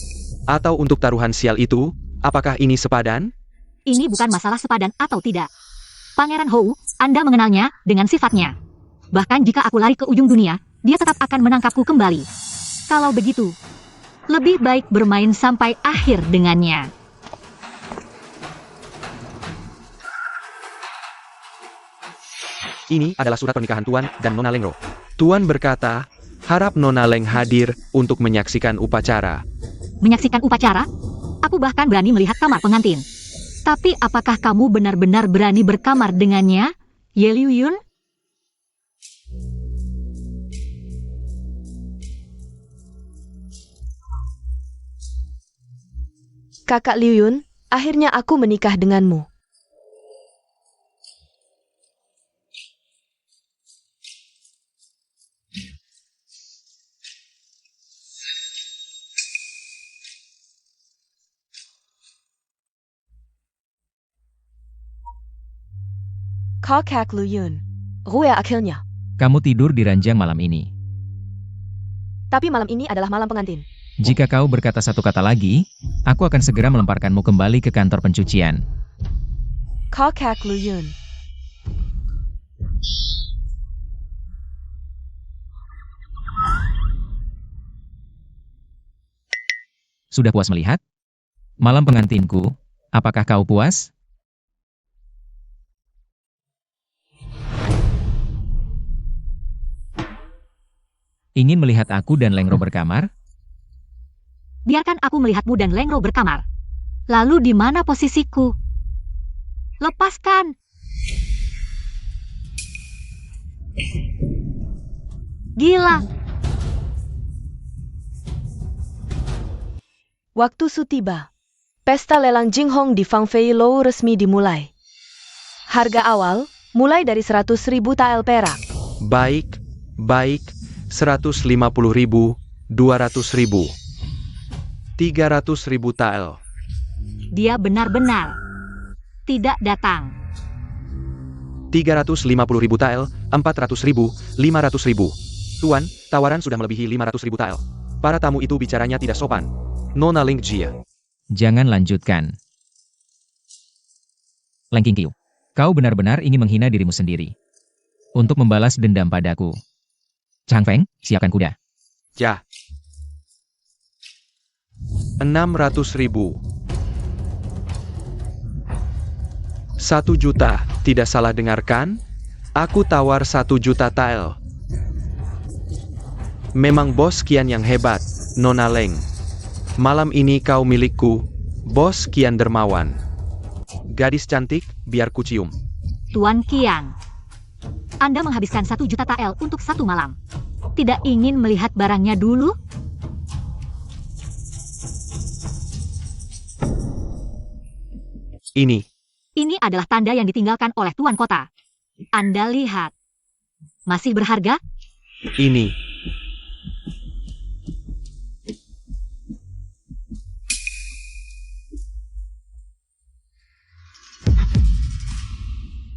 Atau untuk taruhan sial itu? Apakah ini sepadan? Ini bukan masalah sepadan atau tidak. Pangeran Hou, Anda mengenalnya dengan sifatnya. Bahkan jika aku lari ke ujung dunia, dia tetap akan menangkapku kembali. Kalau begitu, lebih baik bermain sampai akhir dengannya. Ini adalah surat pernikahan Tuan dan Nona Lengro. Tuan berkata, harap Nona Leng hadir untuk menyaksikan upacara. Menyaksikan upacara? Aku bahkan berani melihat kamar pengantin. Tapi apakah kamu benar-benar berani berkamar dengannya, Ye Liuyun? Kakak Liuyun, akhirnya aku menikah denganmu. Kakak Liuyun, Rue akhirnya. Kamu tidur di ranjang malam ini. Tapi malam ini adalah malam pengantin. Jika kau berkata satu kata lagi, aku akan segera melemparkanmu kembali ke kantor pencucian. Kakak Liuyun. Sudah puas melihat? Malam pengantinku, apakah kau puas? Ingin melihat aku dan Lengro berkamar? Biarkan aku melihatmu dan Lengro berkamar. Lalu di mana posisiku? Lepaskan! Gila! Waktu Su tiba. Pesta lelang Jinghong di Fangfei Lou resmi dimulai. Harga awal mulai dari 100.000 tael perak. Baik. 150.000, 200.000, 300.000 tael. Dia benar-benar tidak datang. 350.000 tael, 400.000, 500.000. Tuan, tawaran sudah melebihi 500.000 tael. Para tamu itu bicaranya tidak sopan. Nona Leng Jia. Jangan lanjutkan. Leng Qiu, kau benar-benar ingin menghina dirimu sendiri. Untuk membalas dendam padaku. Chang Feng, siapkan kuda. Ya. 600.000. 1 juta, tidak salah dengarkan? Aku tawar 1 juta tael. Memang bos kian yang hebat, Nona Leng. Malam ini kau milikku, bos kian dermawan. Gadis cantik, biar ku cium. Tuan Qian, Anda menghabiskan 1 juta tael untuk 1 malam. Tidak ingin melihat barangnya dulu? Ini adalah tanda yang ditinggalkan oleh tuan kota. Anda lihat. Masih berharga? Ini.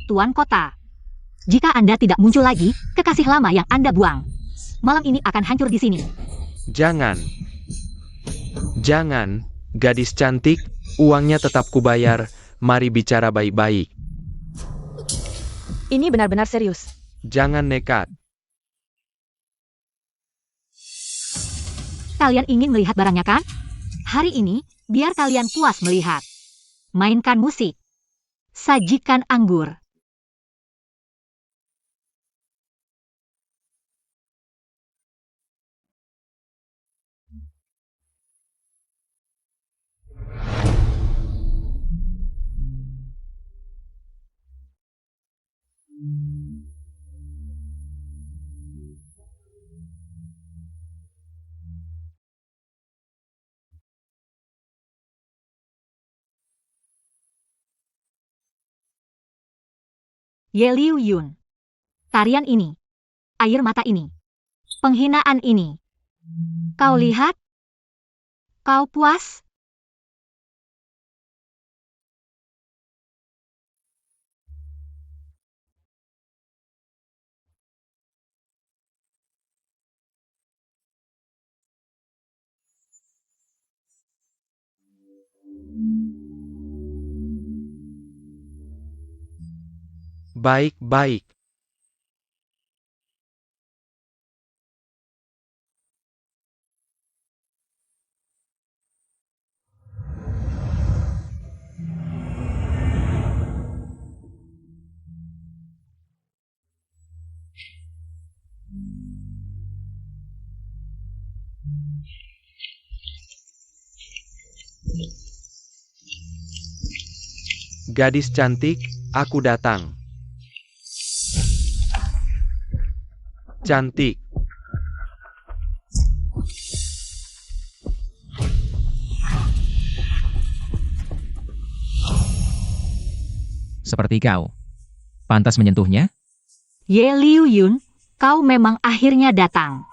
Tuan kota. Jika Anda tidak muncul lagi, kekasih lama yang Anda buang. malam ini akan hancur di sini. Jangan. Jangan, gadis cantik, uangnya tetap kubayar, mari bicara baik-baik. Ini benar-benar serius. Jangan nekat. Kalian ingin melihat barangnya kan? Hari ini, biar kalian puas melihat. Mainkan musik. Sajikan anggur. Ye Liu Yun. Tarian ini. Air mata ini. Penghinaan ini. Kau lihat? Kau puas? Baik-baik. Gadis cantik, aku datang. Cantik. Seperti kau. Pantas menyentuhnya? Ye Liu Yun, kau memang akhirnya datang.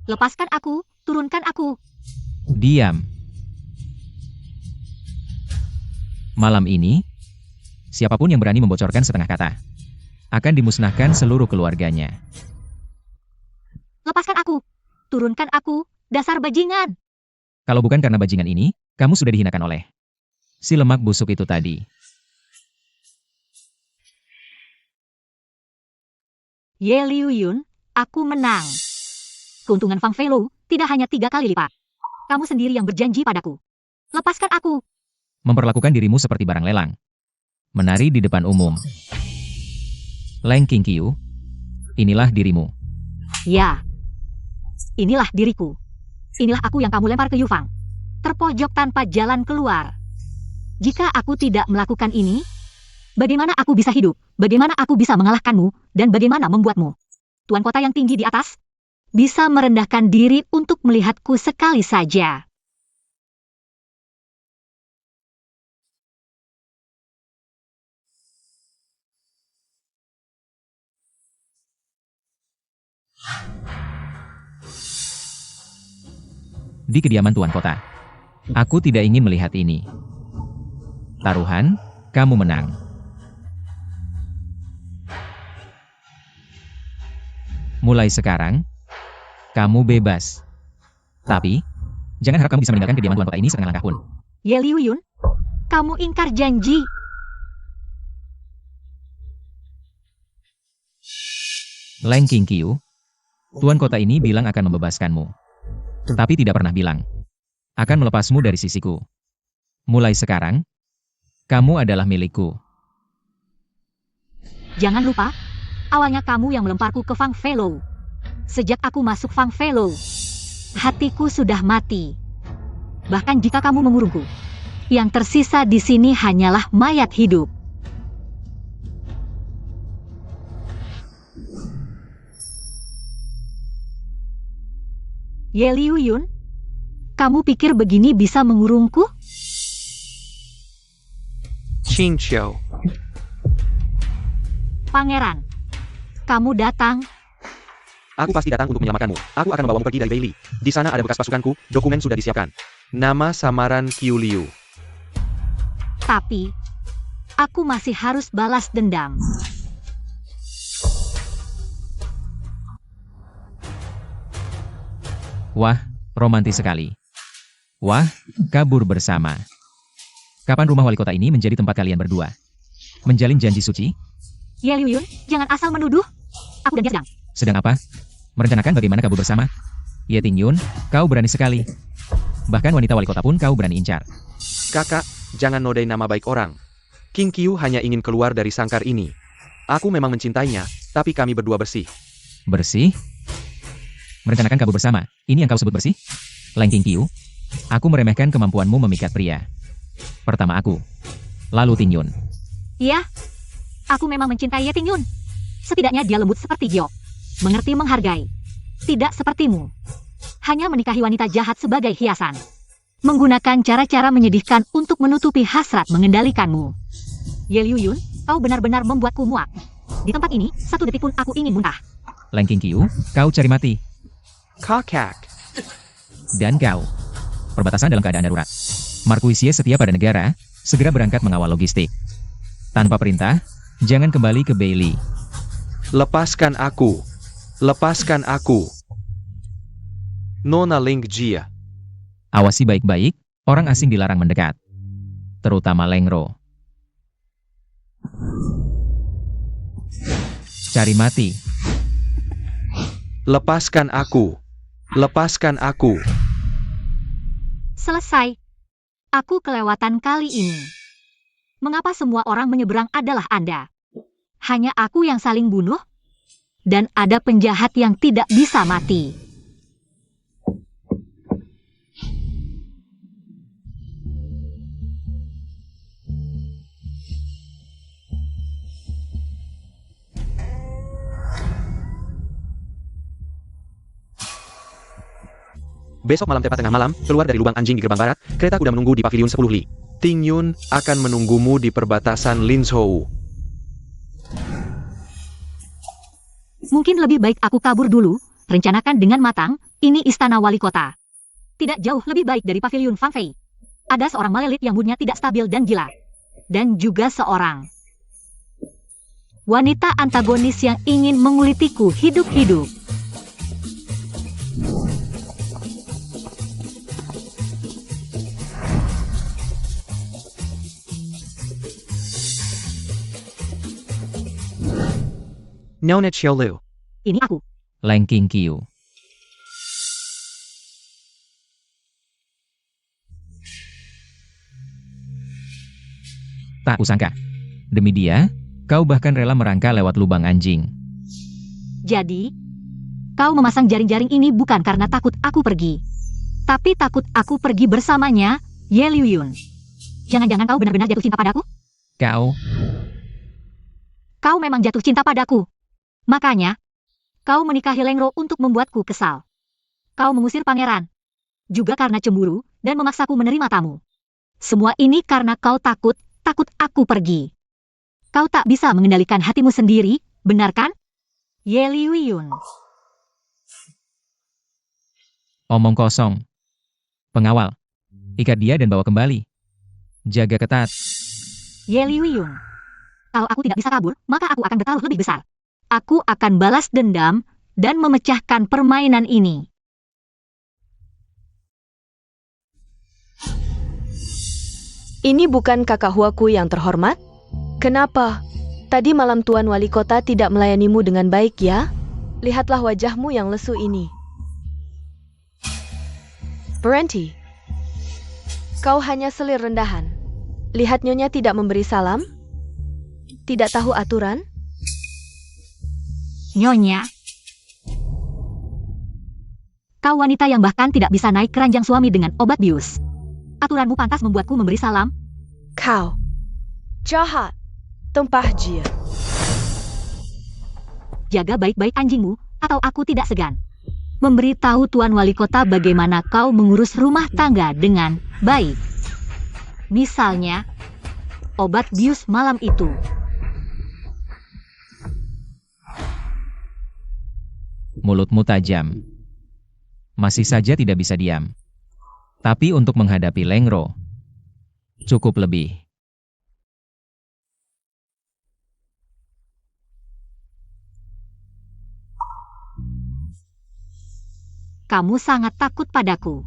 Lepaskan aku, turunkan aku. Diam. Malam ini, siapapun yang berani membocorkan setengah kata, akan dimusnahkan seluruh keluarganya. Lepaskan aku. Turunkan aku, dasar bajingan. Kalau bukan karena bajingan ini, kamu sudah dihinakan oleh si lemak busuk itu tadi. Ye Liu Yun, aku menang. Keuntungan Fang Feilou tidak hanya 3 kali lipat. Kamu sendiri yang berjanji padaku. Lepaskan aku. Memperlakukan dirimu seperti barang lelang. Menari di depan umum. Leng Qingqiu, inilah dirimu. Ya. Inilah diriku. Inilah aku yang kamu lempar ke Yufang. Terpojok tanpa jalan keluar. Jika aku tidak melakukan ini, bagaimana aku bisa hidup? Bagaimana aku bisa mengalahkanmu? Dan bagaimana membuatmu, tuan kota yang tinggi di atas, bisa merendahkan diri untuk melihatku sekali saja? Di kediaman tuan kota. Aku tidak ingin melihat ini. Taruhan, kamu menang. Mulai sekarang, kamu bebas. Tapi, jangan harap kamu bisa meninggalkan kediaman tuan kota ini setengah langkah pun. Ye Liu Yun, kamu ingkar janji. Leng Qingqiu, tuan kota ini bilang akan membebaskanmu. Tapi tidak pernah bilang akan melepasmu dari sisiku. Mulai sekarang, kamu adalah milikku. Jangan lupa, awalnya kamu yang melemparku ke Fang Feilou. Sejak aku masuk Fang Feilou, hatiku sudah mati. Bahkan jika kamu mengurungku, yang tersisa di sini hanyalah mayat hidup. Ye Liu Yun, kamu pikir begini bisa mengurungku? Qing Xiao. Pangeran, kamu datang. Aku pasti datang untuk menyelamatkanmu. Aku akan membawamu pergi dari Beili. Di sana ada bekas pasukanku, dokumen sudah disiapkan. Nama samaran Qiu Liu. Tapi, aku masih harus balas dendam. Wah, romantis sekali. Wah, kabur bersama. Kapan rumah wali kota ini menjadi tempat kalian berdua? Menjalin janji suci? Ye Liuyun, jangan asal menuduh. Aku dan dia sedang. Sedang apa? Merencanakan bagaimana kabur bersama? Ye Tingyun, kau berani sekali. Bahkan wanita wali kota pun kau berani incar. Kakak, jangan nodai nama baik orang. King Qiu hanya ingin keluar dari sangkar ini. Aku memang mencintainya, tapi kami berdua bersih. Bersih? Merencanakan kabur bersama, ini yang kau sebut bersih? Leng King Qiu, aku meremehkan kemampuanmu memikat pria. Pertama aku, lalu Tingyun. Iya, aku memang mencintai Ye Tingyun. Setidaknya dia lembut seperti Gyo. Mengerti menghargai. Tidak sepertimu. Hanya menikahi wanita jahat sebagai hiasan. Menggunakan cara-cara menyedihkan untuk menutupi hasrat mengendalikanmu. Ye Liuyun, kau benar-benar membuatku muak. Di tempat ini, 1 detik pun aku ingin muntah. Leng King Qiu, kau cari mati. Kakak. Dan kau. Perbatasan dalam keadaan darurat. Markuisie setia pada negara, segera berangkat mengawal logistik. Tanpa perintah, jangan kembali ke Bailey. Lepaskan aku. Lepaskan aku. Nona Ling Jia. Awasi baik-baik, orang asing dilarang mendekat. Terutama Lengro. Cari mati. Lepaskan aku. Lepaskan aku. Selesai. Aku kelewatan kali ini. Mengapa semua orang menyeberang adalah Anda? Hanya aku yang saling bunuh? Dan ada penjahat yang tidak bisa mati. Besok malam tepat tengah malam, keluar dari lubang anjing di gerbang barat, kereta kuda menunggu di pavilion 10 Li. Tingyun akan menunggumu di perbatasan Linzhou. Mungkin lebih baik aku kabur dulu, rencanakan dengan matang, ini istana wali kota. Tidak jauh lebih baik dari pavilion Fang Fei. Ada seorang malelit yang moodnya tidak stabil dan gila. Dan juga seorang wanita antagonis yang ingin mengulitiku hidup-hidup. Nona Xiaolu. Ini aku. Leng King Qiu. Tak kusangka. Demi dia, kau bahkan rela merangkak lewat lubang anjing. Jadi, kau memasang jaring-jaring ini bukan karena takut aku pergi. Tapi takut aku pergi bersamanya, Ye Liuyun. Jangan-jangan kau benar-benar jatuh cinta padaku? Kau memang jatuh cinta padaku. Makanya, kau menikahi Lengro untuk membuatku kesal. Kau mengusir pangeran. Juga karena cemburu, dan memaksaku menerima tamu. Semua ini karena kau takut aku pergi. Kau tak bisa mengendalikan hatimu sendiri, benar kan? Ye Liuyun. Omong kosong. Pengawal. Ikat dia dan bawa kembali. Jaga ketat. Ye Liuyun. Kalau aku tidak bisa kabur, maka aku akan bertaruh lebih besar. Aku akan balas dendam dan memecahkan permainan ini. Ini bukan kakak Huaku yang terhormat? Kenapa? Tadi malam Tuan Wali Kota tidak melayanimu dengan baik ya? Lihatlah wajahmu yang lesu ini. Berhenti. Kau hanya selir rendahan. Lihat Nyonya tidak memberi salam? Tidak tahu aturan? Nyonya. Kau wanita yang bahkan tidak bisa naik keranjang suami dengan obat bius. Aturanmu pantas membuatku memberi salam. Kau. Jahat. Tumpah jia. Jaga baik-baik anjingmu, atau aku tidak segan memberitahu Tuan Wali Kota bagaimana kau mengurus rumah tangga dengan baik. Misalnya, obat bius malam itu. Mulutmu tajam. Masih saja tidak bisa diam. Tapi untuk menghadapi Lengro, cukup lebih. Kamu sangat takut padaku.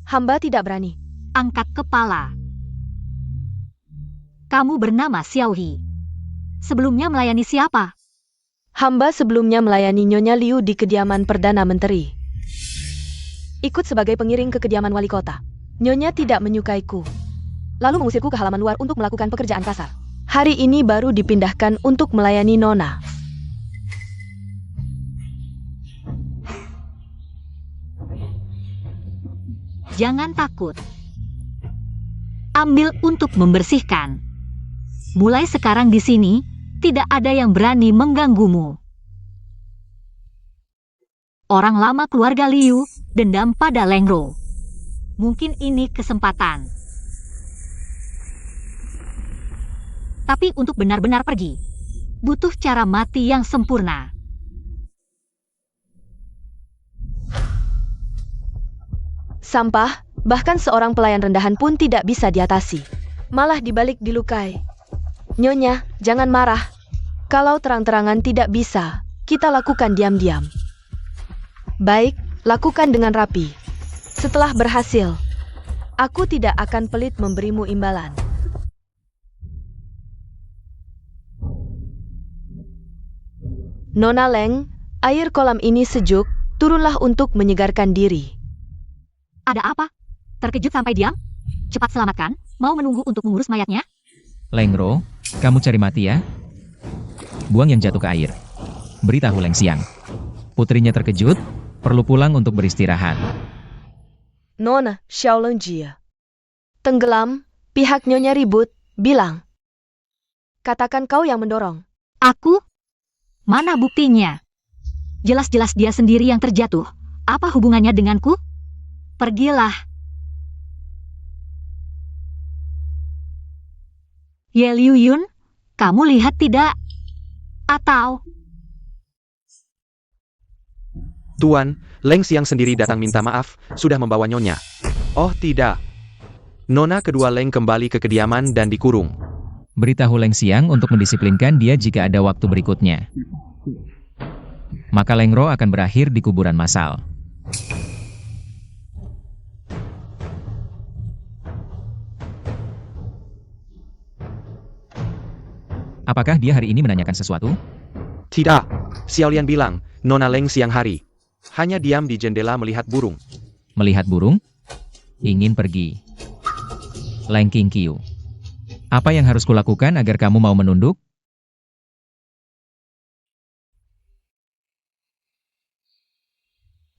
Hamba tidak berani. Angkat kepala. Kamu bernama Xiaohi. Sebelumnya melayani siapa? Hamba sebelumnya melayani Nyonya Liu di kediaman Perdana Menteri. Ikut sebagai pengiring ke kediaman wali kota. Nyonya tidak menyukaiku. Lalu mengusirku ke halaman luar untuk melakukan pekerjaan kasar. Hari ini baru dipindahkan untuk melayani Nona. Jangan takut. Ambil untuk membersihkan. Mulai sekarang di sini, tidak ada yang berani mengganggumu. Orang lama keluarga Liu dendam pada Lengro. Mungkin ini kesempatan. Tapi untuk benar-benar pergi, butuh cara mati yang sempurna. Sampah, bahkan seorang pelayan rendahan pun tidak bisa diatasi. Malah dibalik dilukai. Nyonya, jangan marah. Kalau terang-terangan tidak bisa, kita lakukan diam-diam. Baik, lakukan dengan rapi. Setelah berhasil, aku tidak akan pelit memberimu imbalan. Nona Leng, air kolam ini sejuk, turunlah untuk menyegarkan diri. Ada apa? Terkejut sampai diam? Cepat selamatkan, mau menunggu untuk mengurus mayatnya? Lengro, kamu cari mati ya? Buang yang jatuh ke air. Beritahu Leng Xiang. Putrinya terkejut, perlu pulang untuk beristirahat. Nona, Xiaolong Jia. Tenggelam, pihak Nyonya ribut, bilang. Katakan kau yang mendorong. Aku? Mana buktinya? Jelas-jelas dia sendiri yang terjatuh. Apa hubungannya denganku? Pergilah. Ye Liu Yun, kamu lihat tidak? Atau... Tuan, Leng Xiang sendiri datang minta maaf, sudah membawa Nyonya. Oh tidak. Nona kedua Leng kembali ke kediaman dan dikurung. Beritahu Leng Xiang untuk mendisiplinkan dia jika ada waktu berikutnya. Maka Lengro akan berakhir di kuburan massal. Apakah dia hari ini menanyakan sesuatu? Tidak. Xiaolian bilang, Nona Leng siang hari. Hanya diam di jendela melihat burung. Melihat burung? Ingin pergi. Leng Qingqiu. Apa yang harus kulakukan agar kamu mau menunduk?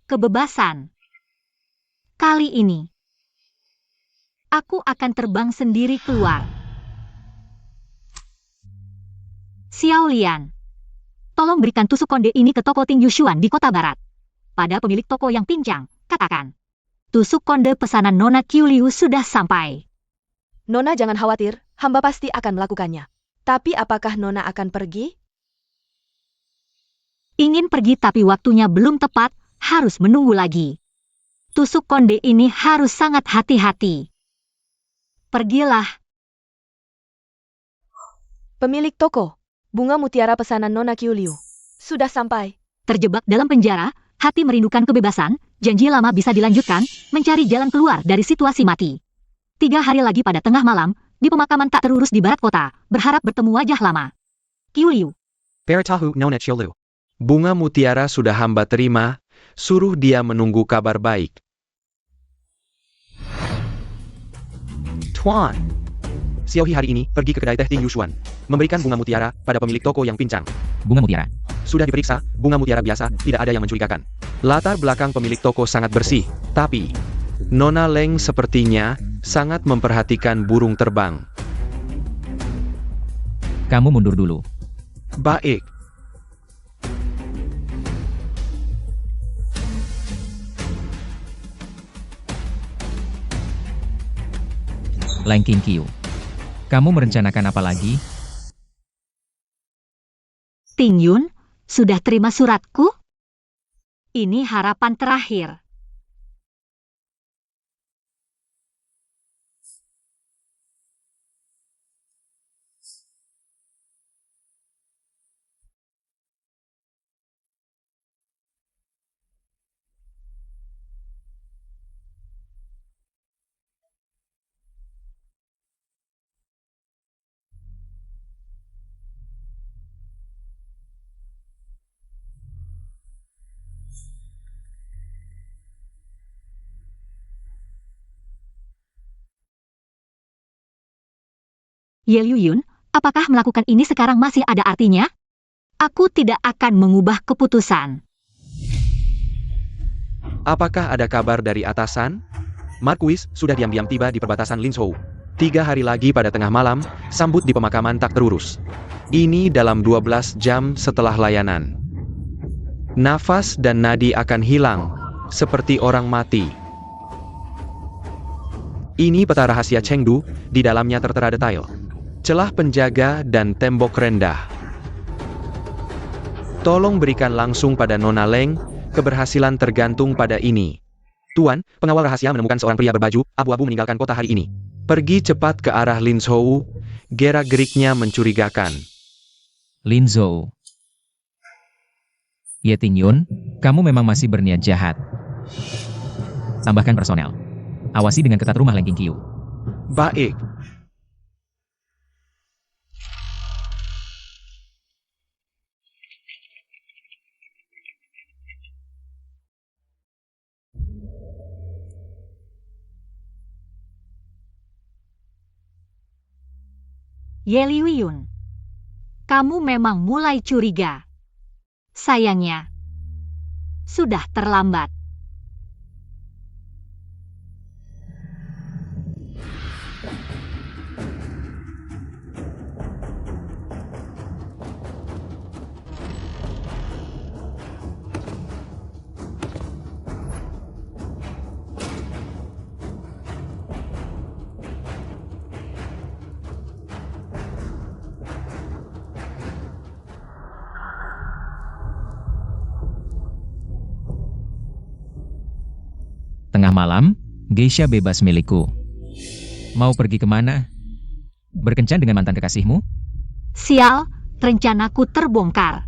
Kebebasan. Kali ini, aku akan terbang sendiri keluar. Xiaolian, tolong berikan tusuk konde ini ke toko Ting Yushuan di kota barat. Pada pemilik toko yang pincang, katakan. Tusuk konde pesanan Nona Qiu Liu sudah sampai. Nona jangan khawatir, hamba pasti akan melakukannya. Tapi apakah Nona akan pergi? Ingin pergi tapi waktunya belum tepat, harus menunggu lagi. Tusuk konde ini harus sangat hati-hati. Pergilah. Pemilik toko, bunga mutiara pesanan Nona Qiu Liu. Sudah sampai. Terjebak dalam penjara, hati merindukan kebebasan, janji lama bisa dilanjutkan, mencari jalan keluar dari situasi mati. 3 hari lagi pada tengah malam, di pemakaman tak terurus di barat kota, berharap bertemu wajah lama. Qiu Liu. Peritahu Nona Qiu. Bunga mutiara sudah hamba terima, suruh dia menunggu kabar baik. Tuan. Xiaohi hari ini pergi ke kedai teh Ting Yushuan, memberikan bunga mutiara pada pemilik toko yang pincang. Bunga mutiara. Sudah diperiksa, bunga mutiara biasa, tidak ada yang mencurigakan. Latar belakang pemilik toko sangat bersih, tapi Nona Leng sepertinya sangat memperhatikan burung terbang. Kamu mundur dulu. Baik. Leng Qingqiu. Kamu merencanakan apa lagi? Ting Yun, sudah terima suratku? Ini harapan terakhir. Ye Liuyun, apakah melakukan ini sekarang masih ada artinya? Aku tidak akan mengubah keputusan. Apakah ada kabar dari atasan? Marquis sudah diam-diam tiba di perbatasan Linzhou. 3 hari lagi pada tengah malam, sambut di pemakaman tak terurus. Ini dalam 12 jam setelah layanan. Nafas dan nadi akan hilang, seperti orang mati. Ini peta rahasia Chengdu, di dalamnya tertera detail. Celah penjaga dan tembok rendah. Tolong berikan langsung pada Nona Leng, keberhasilan tergantung pada ini. Tuan, pengawal rahasia menemukan seorang pria berbaju abu-abu meninggalkan kota hari ini. Pergi cepat ke arah Linzhou, gerak-geriknya mencurigakan. Linzhou. Ye Tingyun, kamu memang masih berniat jahat. Tambahkan personel. Awasi dengan ketat rumah Leng Qingqiu. Baik. Ye Liuyun, kamu memang mulai curiga. Sayangnya, sudah terlambat. Tengah malam, geisha bebas milikku. Mau pergi kemana? Berkencan dengan mantan kekasihmu? Sial, rencanaku terbongkar.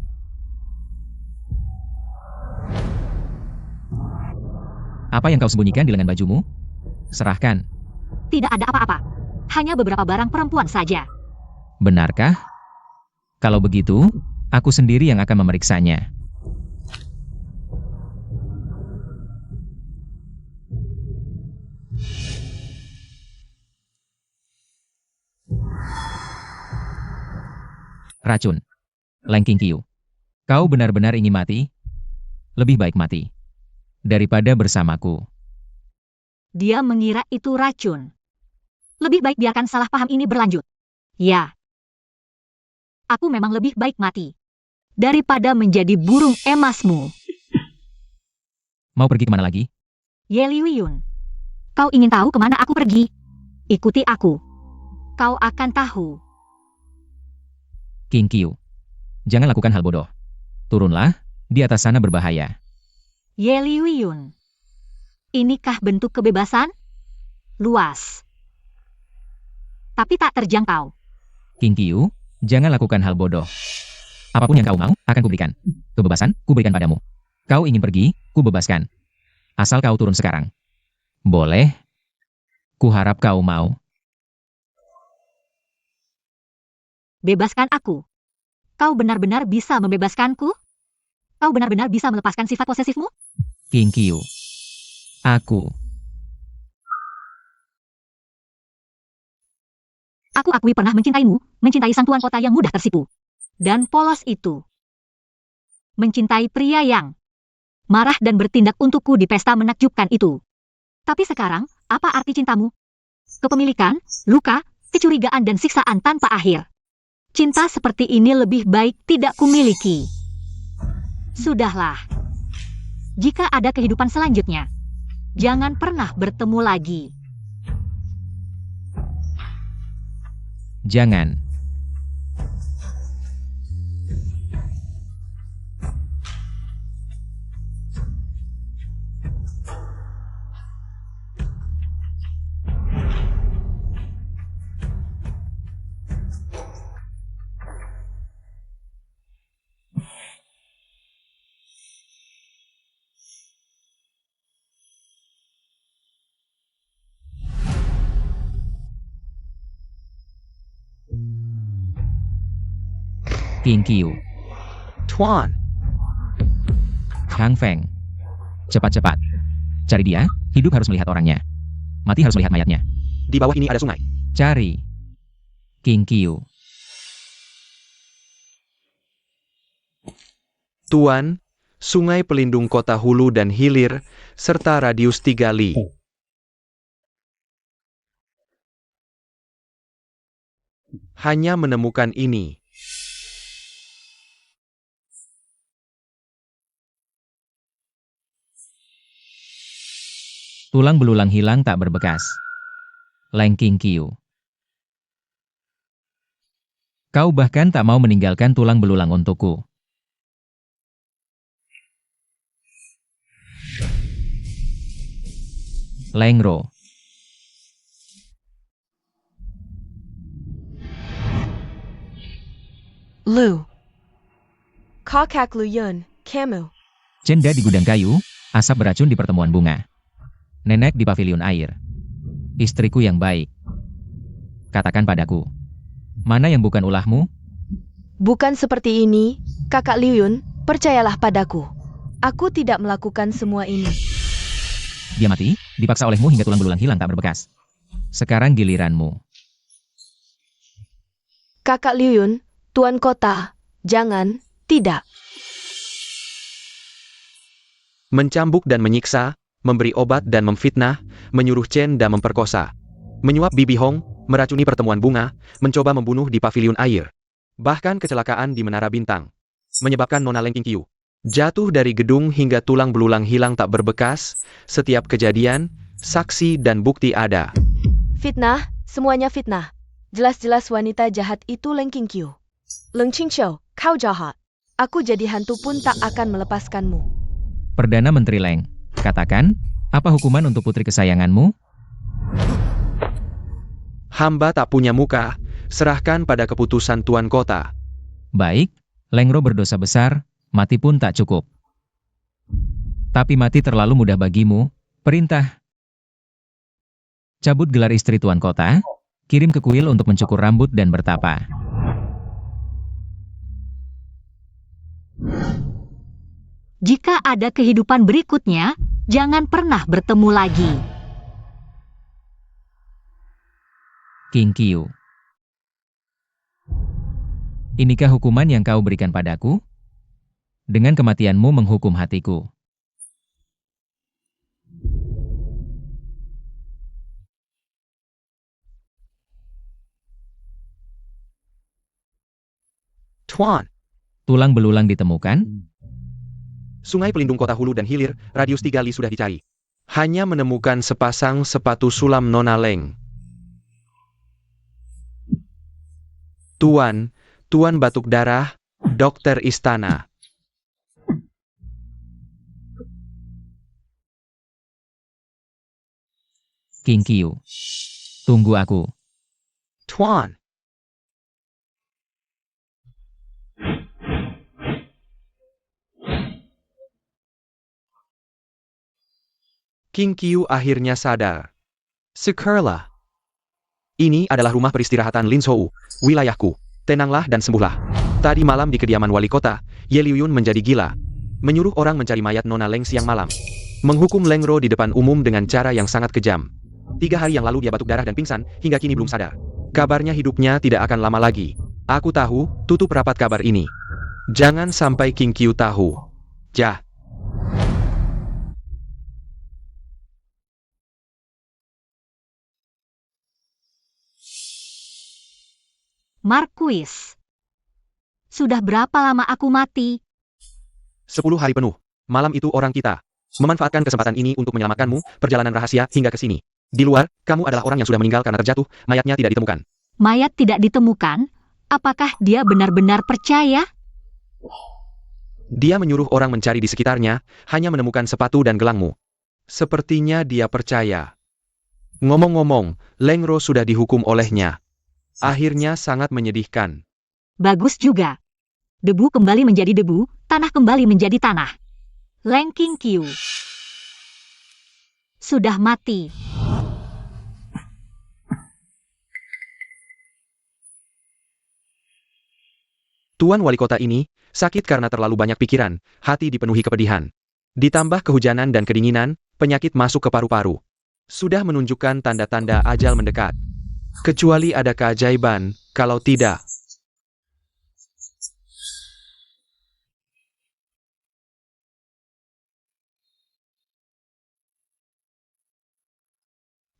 Apa yang kau sembunyikan di lengan bajumu? Serahkan. Tidak ada apa-apa. Hanya beberapa barang perempuan saja. Benarkah? Kalau begitu, aku sendiri yang akan memeriksanya. Racun. Leng Qingqiu. Kau benar-benar ingin mati? Lebih baik mati daripada bersamaku. Dia mengira itu racun. Lebih baik biarkan salah paham ini berlanjut. Ya. Aku memang lebih baik mati daripada menjadi burung emasmu. Mau pergi kemana lagi? Ye Liuyun, kau ingin tahu kemana aku pergi? Ikuti aku. Kau akan tahu. Qingqiu. Jangan lakukan hal bodoh. Turunlah, di atas sana berbahaya. Ye Liuyun, inikah bentuk kebebasan? Luas. Tapi tak terjangkau. Qingqiu, jangan lakukan hal bodoh. Apapun yang kau mau, akan kuberikan. Kebebasan, kuberikan padamu. Kau ingin pergi, kubebaskan. Asal kau turun sekarang. Boleh? Kuharap kau mau. Bebaskan aku. Kau benar-benar bisa membebaskanku? Kau benar-benar bisa melepaskan sifat posesifmu? Qingqiu. Aku akui pernah mencintaimu, mencintai sang tuan kota yang mudah tersipu. Dan polos itu. Mencintai pria yang marah dan bertindak untukku di pesta menakjubkan itu. Tapi sekarang, apa arti cintamu? Kepemilikan, luka, kecurigaan dan siksaan tanpa akhir. Cinta seperti ini lebih baik tidak kumiliki. Sudahlah. Jika ada kehidupan selanjutnya, jangan pernah bertemu lagi. jangan. Qingqiu, Tuan, Chang Feng. Cepat-cepat. Cari dia, hidup harus melihat orangnya. Mati harus melihat mayatnya. di bawah ini ada sungai. Cari. King Qiu. Tuan, sungai pelindung kota hulu dan hilir, serta radius 3 li. Hanya menemukan ini. Tulang belulang hilang tak berbekas. Leng King Qiu. Kau bahkan tak mau meninggalkan tulang belulang untukku. Leng Ro. Lu. Kakak Lu Yun, kamu. Cenda di gudang kayu, asap beracun di pertemuan bunga. Nenek di pavilion air. Istriku yang baik. Katakan padaku, mana yang bukan ulahmu? Bukan seperti ini, Kakak Liu Yun, percayalah padaku. Aku tidak melakukan semua ini. Dia mati, dipaksa olehmu hingga tulang belulang hilang tak berbekas. Sekarang giliranmu. Kakak Liu Yun, Tuan Kota, jangan, tidak. Mencambuk dan menyiksa, memberi obat dan memfitnah, menyuruh Chen dan memperkosa. Menyuap Bibi Hong, meracuni pertemuan bunga, mencoba membunuh di pavilion air. Bahkan kecelakaan di Menara Bintang. Menyebabkan Nona Leng King Qiu jatuh dari gedung hingga tulang belulang hilang tak berbekas. Setiap kejadian, saksi dan bukti ada. Fitnah, semuanya fitnah. Jelas-jelas wanita jahat itu Leng King Qiu. Leng Qingqiu, kau jahat. Aku jadi hantu pun tak akan melepaskanmu. Perdana Menteri Leng, katakan, apa hukuman untuk putri kesayanganmu? Hamba tak punya muka, serahkan pada keputusan Tuan Kota. Baik, Leng Ro berdosa besar, mati pun tak cukup. Tapi mati terlalu mudah bagimu, perintah. Cabut gelar istri Tuan Kota, kirim ke kuil untuk mencukur rambut dan bertapa. Jika ada kehidupan berikutnya, jangan pernah bertemu lagi. King Qiu. Inikah hukuman yang kau berikan padaku? Dengan kematianmu menghukum hatiku. Tuan, Tulang belulang ditemukan? sungai pelindung kota hulu dan hilir, radius 3 li sudah dicari. Hanya menemukan sepasang sepatu sulam Nona Leng. Tuan, Tuan batuk darah, dokter istana. King Qiu. Tunggu aku. Tuan. King Qiu akhirnya sadar. Sekarlah. Ini adalah rumah peristirahatan Lin Shou, wilayahku. Tenanglah dan sembuhlah. Tadi malam di kediaman wali kota, Ye Liuyun menjadi gila. Menyuruh orang mencari mayat Nona Leng siang malam. Menghukum Leng Ro di depan umum dengan cara yang sangat kejam. 3 hari yang lalu dia batuk darah dan pingsan, hingga kini belum sadar. Kabarnya hidupnya tidak akan lama lagi. Aku tahu, tutup rapat kabar ini. Jangan sampai King Qiu tahu. Jah. Marquis. Sudah berapa lama aku mati? 10 hari penuh. Malam itu orang kita memanfaatkan kesempatan ini untuk menyelamatkanmu, perjalanan rahasia hingga ke sini. Di luar, kamu adalah orang yang sudah meninggal karena terjatuh, mayatnya tidak ditemukan. Mayat tidak ditemukan? Apakah dia benar-benar percaya? Dia menyuruh orang mencari di sekitarnya, hanya menemukan sepatu dan gelangmu. Sepertinya dia percaya. Ngomong-ngomong, Leng Ro sudah dihukum olehnya. Akhirnya sangat menyedihkan. Bagus juga. Debu kembali menjadi debu, tanah kembali menjadi tanah. Leng King Qiu sudah mati. Tuan wali kota ini sakit karena terlalu banyak pikiran, hati dipenuhi kepedihan. Ditambah kehujanan dan kedinginan, penyakit masuk ke paru-paru. Sudah menunjukkan tanda-tanda ajal mendekat. Kecuali ada keajaiban, kalau tidak.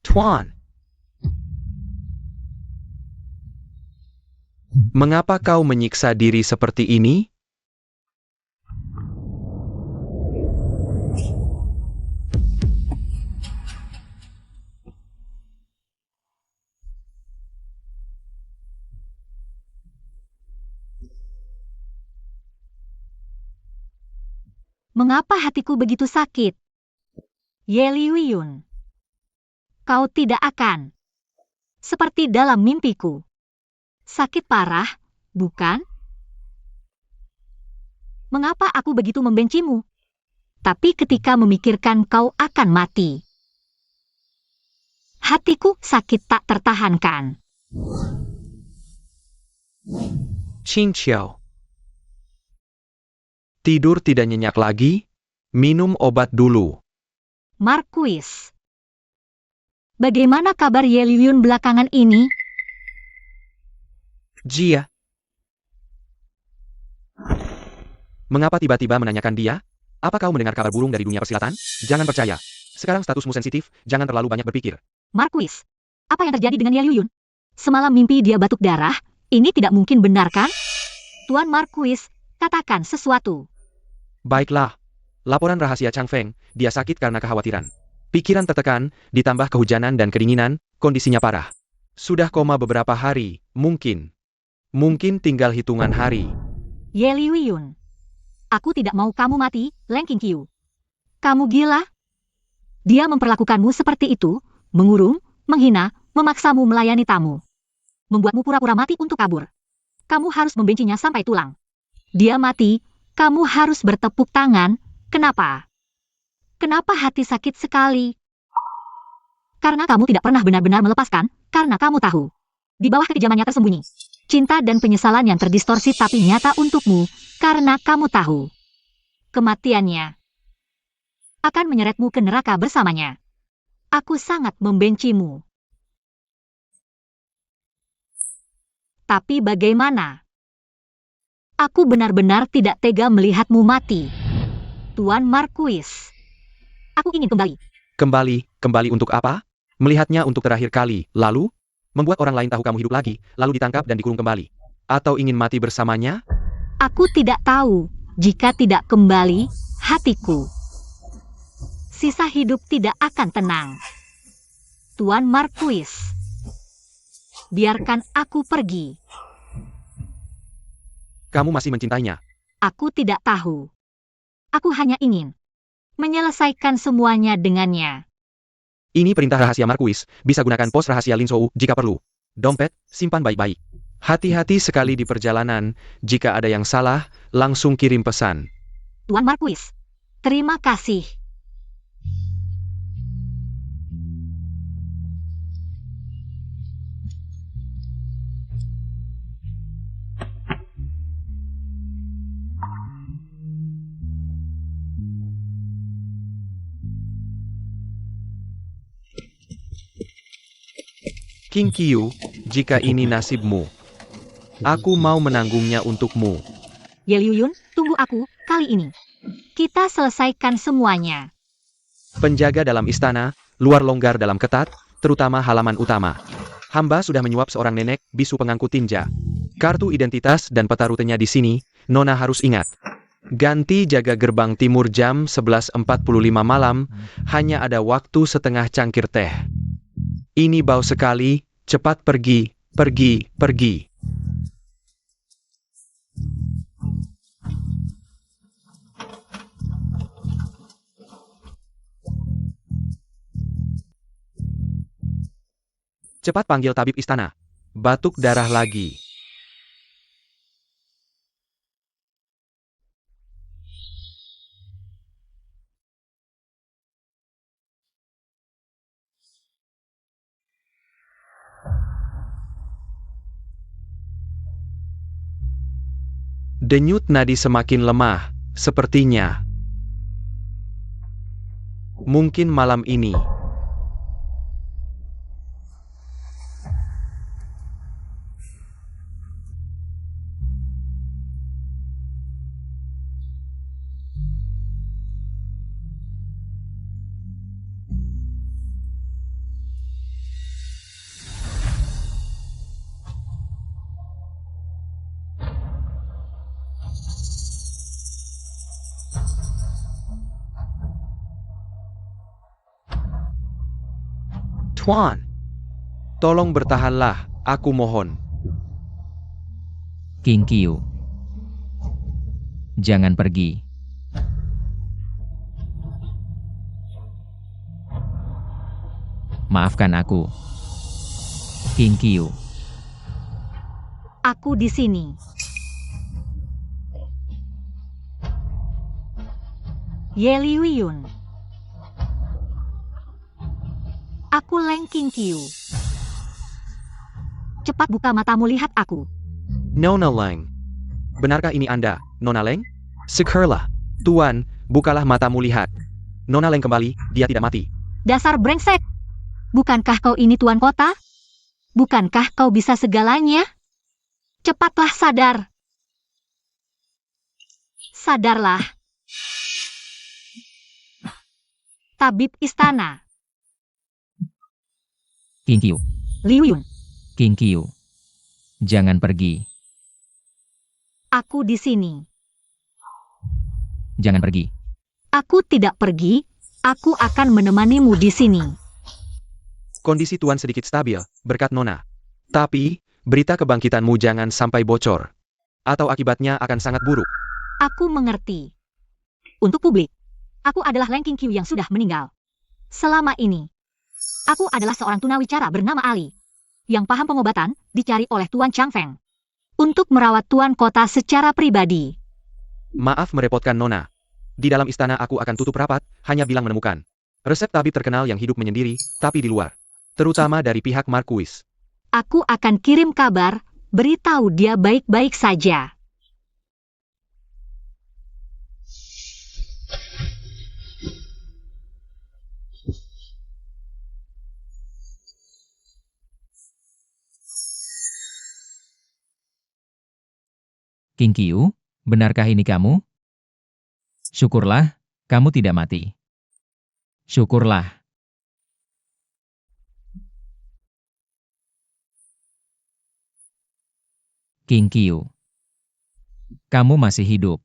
Tuan, mengapa kau menyiksa diri seperti ini? Mengapa hatiku begitu sakit? Ye Liuyun, kau tidak akan seperti dalam mimpiku. Sakit parah, bukan? Mengapa aku begitu membencimu? Tapi ketika memikirkan kau akan mati, hatiku sakit tak tertahankan. Qin Xiao. Tidur tidak nyenyak lagi? Minum obat dulu. Marquis, bagaimana kabar Ye Liuyun belakangan ini? Jia. Mengapa tiba-tiba menanyakan dia? Apa kau mendengar kabar burung dari dunia persilatan? Jangan percaya. Sekarang statusmu sensitif, jangan terlalu banyak berpikir. Marquis, apa yang terjadi dengan Ye Liuyun? Semalam mimpi dia batuk darah, ini tidak mungkin benar kan? Tuan Marquis, katakan sesuatu. Baiklah. Laporan rahasia Chang Feng, dia sakit karena kekhawatiran. Pikiran tertekan, ditambah kehujanan dan kedinginan, kondisinya parah. Sudah koma beberapa hari, mungkin. Mungkin tinggal hitungan hari. Ye Liuyun, aku tidak mau kamu mati, Leng Qingqiu. Kamu gila? Dia memperlakukanmu seperti itu, mengurung, menghina, memaksamu melayani tamu. Membuatmu pura-pura mati untuk kabur. Kamu harus membencinya sampai tulang. Dia mati, kamu harus bertepuk tangan. Kenapa? Kenapa hati sakit sekali? Karena kamu tidak pernah benar-benar melepaskan, karena kamu tahu. Di bawah kekejamannya tersembunyi. Cinta dan penyesalan yang terdistorsi tapi nyata untukmu, karena kamu tahu. Kematiannya akan menyeretmu ke neraka bersamanya. Aku sangat membencimu. Tapi bagaimana? Aku benar-benar tidak tega melihatmu mati. Tuan Marquis, aku ingin kembali. Kembali untuk apa? Melihatnya untuk terakhir kali, lalu? Membuat orang lain tahu kamu hidup lagi, lalu ditangkap dan dikurung kembali. Atau ingin mati bersamanya? Aku tidak tahu, jika tidak kembali, hatiku. Sisa hidup tidak akan tenang. Tuan Marquis, biarkan aku pergi. Kamu masih mencintainya? Aku tidak tahu. Aku hanya ingin menyelesaikan semuanya dengannya. Ini perintah rahasia Marquis, bisa gunakan pos rahasia Lin Shou jika perlu. Dompet, simpan baik-baik. Hati-hati sekali di perjalanan, jika ada yang salah, langsung kirim pesan. Tuan Marquis, terima kasih. Qingqiu, jika ini nasibmu, aku mau menanggungnya untukmu. Ye Liuyun, tunggu aku, kali ini. Kita selesaikan semuanya. Penjaga dalam istana, luar longgar dalam ketat, terutama halaman utama. Hamba sudah menyuap seorang nenek, bisu pengangkut tinja. Kartu identitas dan peta rutenya di sini, Nona harus ingat. Ganti jaga gerbang timur jam 11.45 malam, hanya ada waktu setengah cangkir teh. Ini bau sekali, cepat pergi, pergi, pergi. Cepat panggil tabib istana. Batuk darah lagi. Denyut nadi semakin lemah, sepertinya. Mungkin malam ini. Tuan, tolong bertahanlah, aku mohon. King Qiu. Jangan pergi. Maafkan aku. King Qiu. Aku di sini. Ye Liuyun. Aku Leng Qingqiu. Cepat buka matamu, lihat aku. Nona Leng. Benarkah ini Anda, Nona Leng? Segeralah. Tuan, bukalah matamu, lihat. Nona Leng kembali, dia tidak mati. Dasar brengsek. Bukankah kau ini tuan kota? Bukankah kau bisa segalanya? Cepatlah sadar. Sadarlah. Tabib istana. King Qiu. Liuyun. King Qiu. Jangan pergi. Aku di sini. Jangan pergi. Aku tidak pergi. Aku akan menemanimu di sini. Kondisi Tuan sedikit stabil, berkat Nona. Tapi, berita kebangkitanmu jangan sampai bocor. Atau akibatnya akan sangat buruk. Aku mengerti. Untuk publik, aku adalah Leng Qingqiu yang sudah meninggal. Selama ini, aku adalah seorang tunawicara bernama Ali, yang paham pengobatan dicari oleh Tuan Chang Feng untuk merawat Tuan kota secara pribadi. Maaf merepotkan Nona. Di dalam istana aku akan tutup rapat, hanya bilang menemukan resep tabib terkenal yang hidup menyendiri, tapi di luar. Terutama dari pihak Marquis. Aku akan kirim kabar, beritahu dia baik-baik saja. King Qiu, benarkah ini kamu? Syukurlah, kamu tidak mati. Syukurlah. King Qiu. Kamu masih hidup.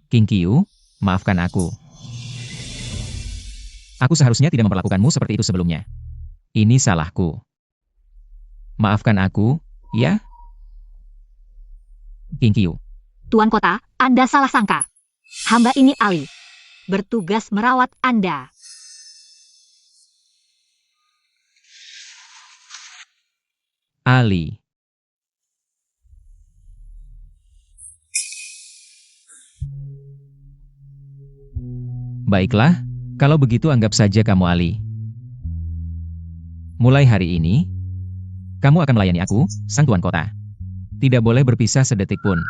King Qiu, maafkan aku. Aku seharusnya tidak memperlakukanmu seperti itu sebelumnya. Ini salahku. Maafkan aku, ya? King Qiu. Tuan kota, Anda salah sangka. Hamba ini Ali, bertugas merawat Anda. Ali. Baiklah, kalau begitu anggap saja kamu Ali. Mulai hari ini, kamu akan melayani aku, sang tuan kota. Tidak boleh berpisah sedetik pun.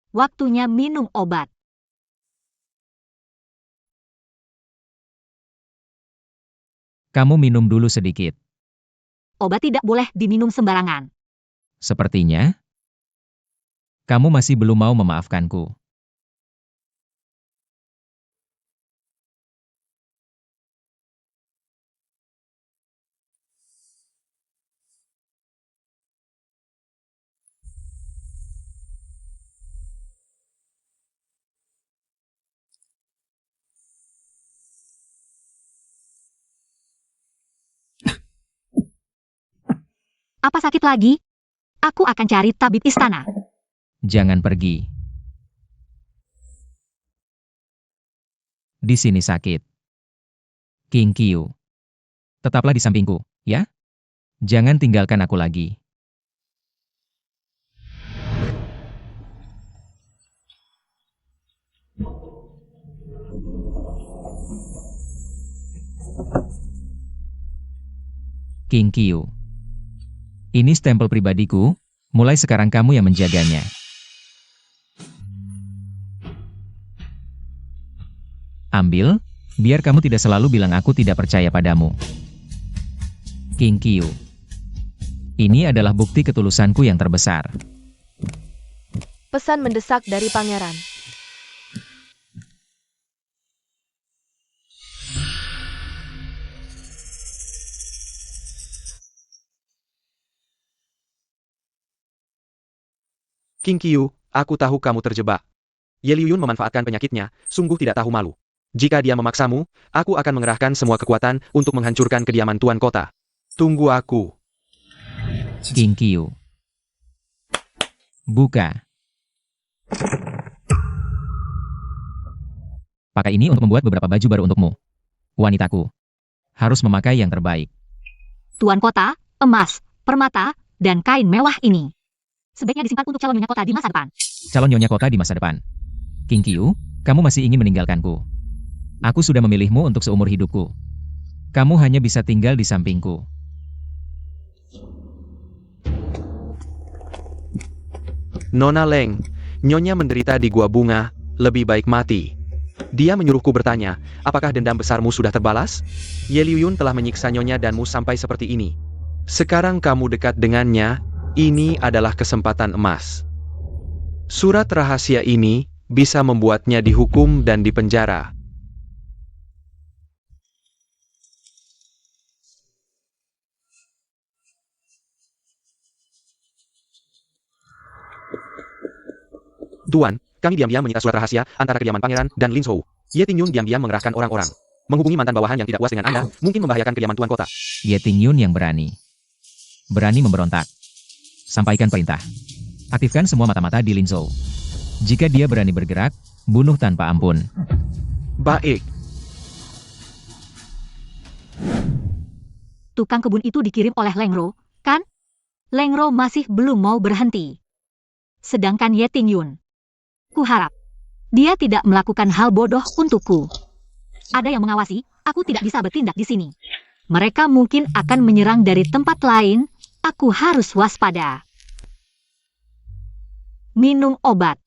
Waktunya minum obat. Kamu minum dulu sedikit. Obat tidak boleh diminum sembarangan. Sepertinya, kamu masih belum mau memaafkanku. Apa sakit lagi? Aku akan cari tabib istana. Jangan pergi. Di sini sakit. King Qiu. Tetaplah di sampingku, ya? Jangan tinggalkan aku lagi. King Qiu. Ini stempel pribadiku, mulai sekarang kamu yang menjaganya. Ambil, biar kamu tidak selalu bilang aku tidak percaya padamu. King Qiu. Ini adalah bukti ketulusanku yang terbesar. Pesan mendesak dari pangeran. King Qiu, aku tahu kamu terjebak. Ye Liuyun memanfaatkan penyakitnya, sungguh tidak tahu malu. Jika dia memaksamu, aku akan mengerahkan semua kekuatan untuk menghancurkan kediaman Tuan Kota. Tunggu aku. King Qiu. Buka. Pakai ini untuk membuat beberapa baju baru untukmu. Wanitaku. Harus memakai yang terbaik. Tuan Kota, emas, permata, dan kain mewah ini sebaiknya disimpan untuk calon nyonya kota di masa depan. Calon nyonya kota di masa depan. King Qiu, kamu masih ingin meninggalkanku. Aku sudah memilihmu untuk seumur hidupku. Kamu hanya bisa tinggal di sampingku. Nona Leng, Nyonya menderita di gua bunga, lebih baik mati. Dia menyuruhku bertanya, apakah dendam besarmu sudah terbalas? Ye Liuyun telah menyiksa Nyonya danmu sampai seperti ini. Sekarang kamu dekat dengannya, ini adalah kesempatan emas. Surat rahasia ini bisa membuatnya dihukum dan dipenjara. Tuan, kami diam-diam menyita surat rahasia antara kediaman pangeran dan Lin Zhou. Ye Tingyun diam-diam mengerahkan orang-orang. Menghubungi mantan bawahan yang tidak puas dengan Anda, mungkin membahayakan kediaman Tuan Kota. Ye Tingyun yang berani. Berani memberontak. Sampaikan perintah. Aktifkan semua mata-mata di Lin Zhou. Jika dia berani bergerak, bunuh tanpa ampun. Baik. Tukang kebun itu dikirim oleh Lengro, kan? Lengro masih belum mau berhenti. Sedangkan Ye Tingyun, kuharap dia tidak melakukan hal bodoh untukku. Ada yang mengawasi, aku tidak bisa bertindak di sini. Mereka mungkin akan menyerang dari tempat lain, aku harus waspada. Minum obat.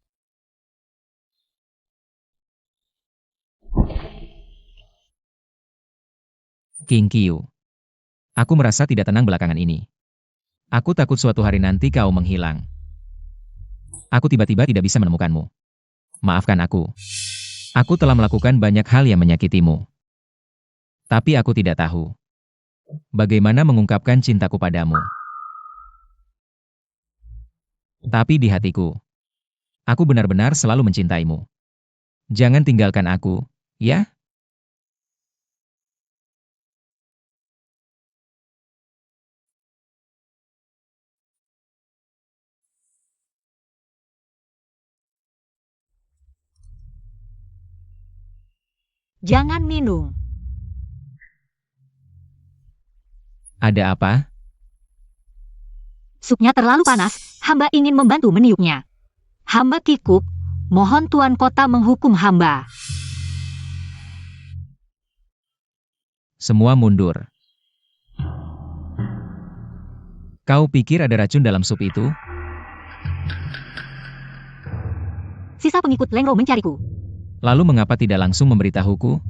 King Qiu. Aku merasa tidak tenang belakangan ini. Aku takut suatu hari nanti kau menghilang. Aku tiba-tiba tidak bisa menemukanmu. Maafkan aku. Aku telah melakukan banyak hal yang menyakitimu. Tapi aku tidak tahu bagaimana mengungkapkan cintaku padamu. Tapi di hatiku, aku benar-benar selalu mencintaimu. Jangan tinggalkan aku, ya? Jangan minum. Ada apa? Supnya terlalu panas, hamba ingin membantu meniupnya. Hamba kikuk, mohon Tuan Kota menghukum hamba. Semua mundur. Kau pikir ada racun dalam sup itu? Sisa pengikut Lengro mencariku. Lalu mengapa tidak langsung memberitahuku?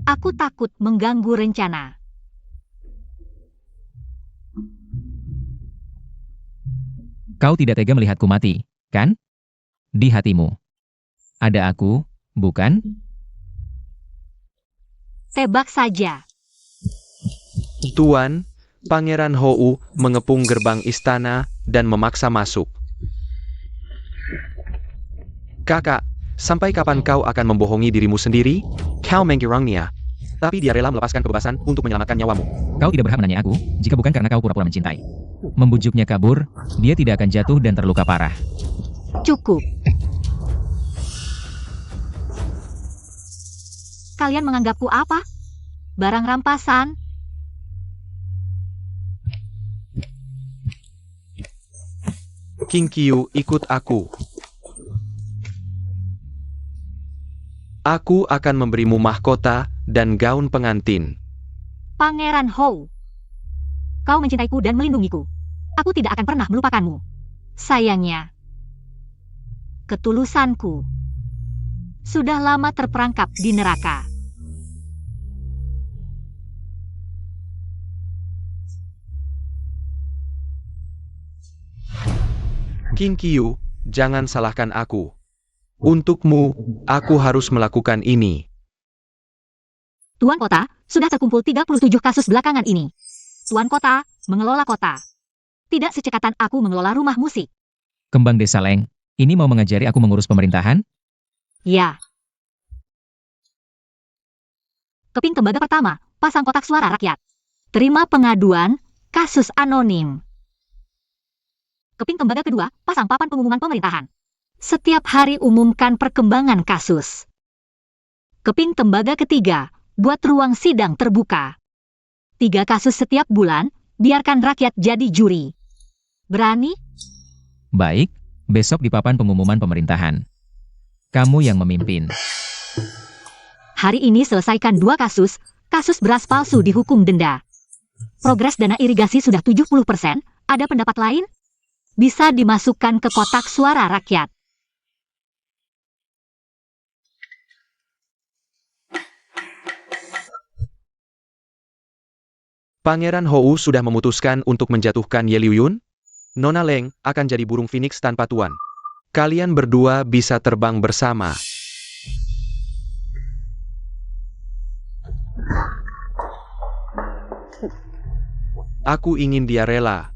Aku takut mengganggu rencana. Kau tidak tega melihatku mati, kan? Di hatimu. Ada aku, bukan? Tebak saja. Tuan, Pangeran Hou mengepung gerbang istana dan memaksa masuk. Kakak, sampai kapan kau akan membohongi dirimu sendiri? Kau mengirangnya. Tapi dia rela melepaskan kebebasan untuk menyelamatkan nyawamu. Kau tidak berhak menanya aku, jika bukan karena kau pura-pura mencintai. Membujuknya kabur, dia tidak akan jatuh dan terluka parah. Cukup. Kalian menganggapku apa? Barang rampasan? King Qiu, ikut aku. Aku akan memberimu mahkota dan gaun pengantin. Pangeran Hou. Kau mencintaiku dan melindungiku. Aku tidak akan pernah melupakanmu. Sayangnya, ketulusanku sudah lama terperangkap di neraka. King Qiu, jangan salahkan aku. Untukmu, aku harus melakukan ini. Tuan Kota, sudah terkumpul 37 kasus belakangan ini. Tuan Kota, mengelola kota. Tidak secekatan aku mengelola rumah musik. Kembang Desa Leng, ini mau mengajari aku mengurus pemerintahan? Ya. Keping tembaga pertama, pasang kotak suara rakyat. Terima pengaduan, kasus anonim. Keping tembaga kedua, pasang papan pengumuman pemerintahan. Setiap hari umumkan perkembangan kasus. Keping tembaga ketiga, buat ruang sidang terbuka. 3 kasus setiap bulan, biarkan rakyat jadi juri. Berani? Baik, besok di papan pengumuman pemerintahan. Kamu yang memimpin. Hari ini selesaikan 2 kasus, kasus beras palsu dihukum denda. Progres dana irigasi sudah 70%, ada pendapat lain? Bisa dimasukkan ke kotak suara rakyat. Pangeran Hou sudah memutuskan untuk menjatuhkan Ye Liuyun. Nona Leng akan jadi burung phoenix tanpa tuan. Kalian berdua bisa terbang bersama. Aku ingin dia rela.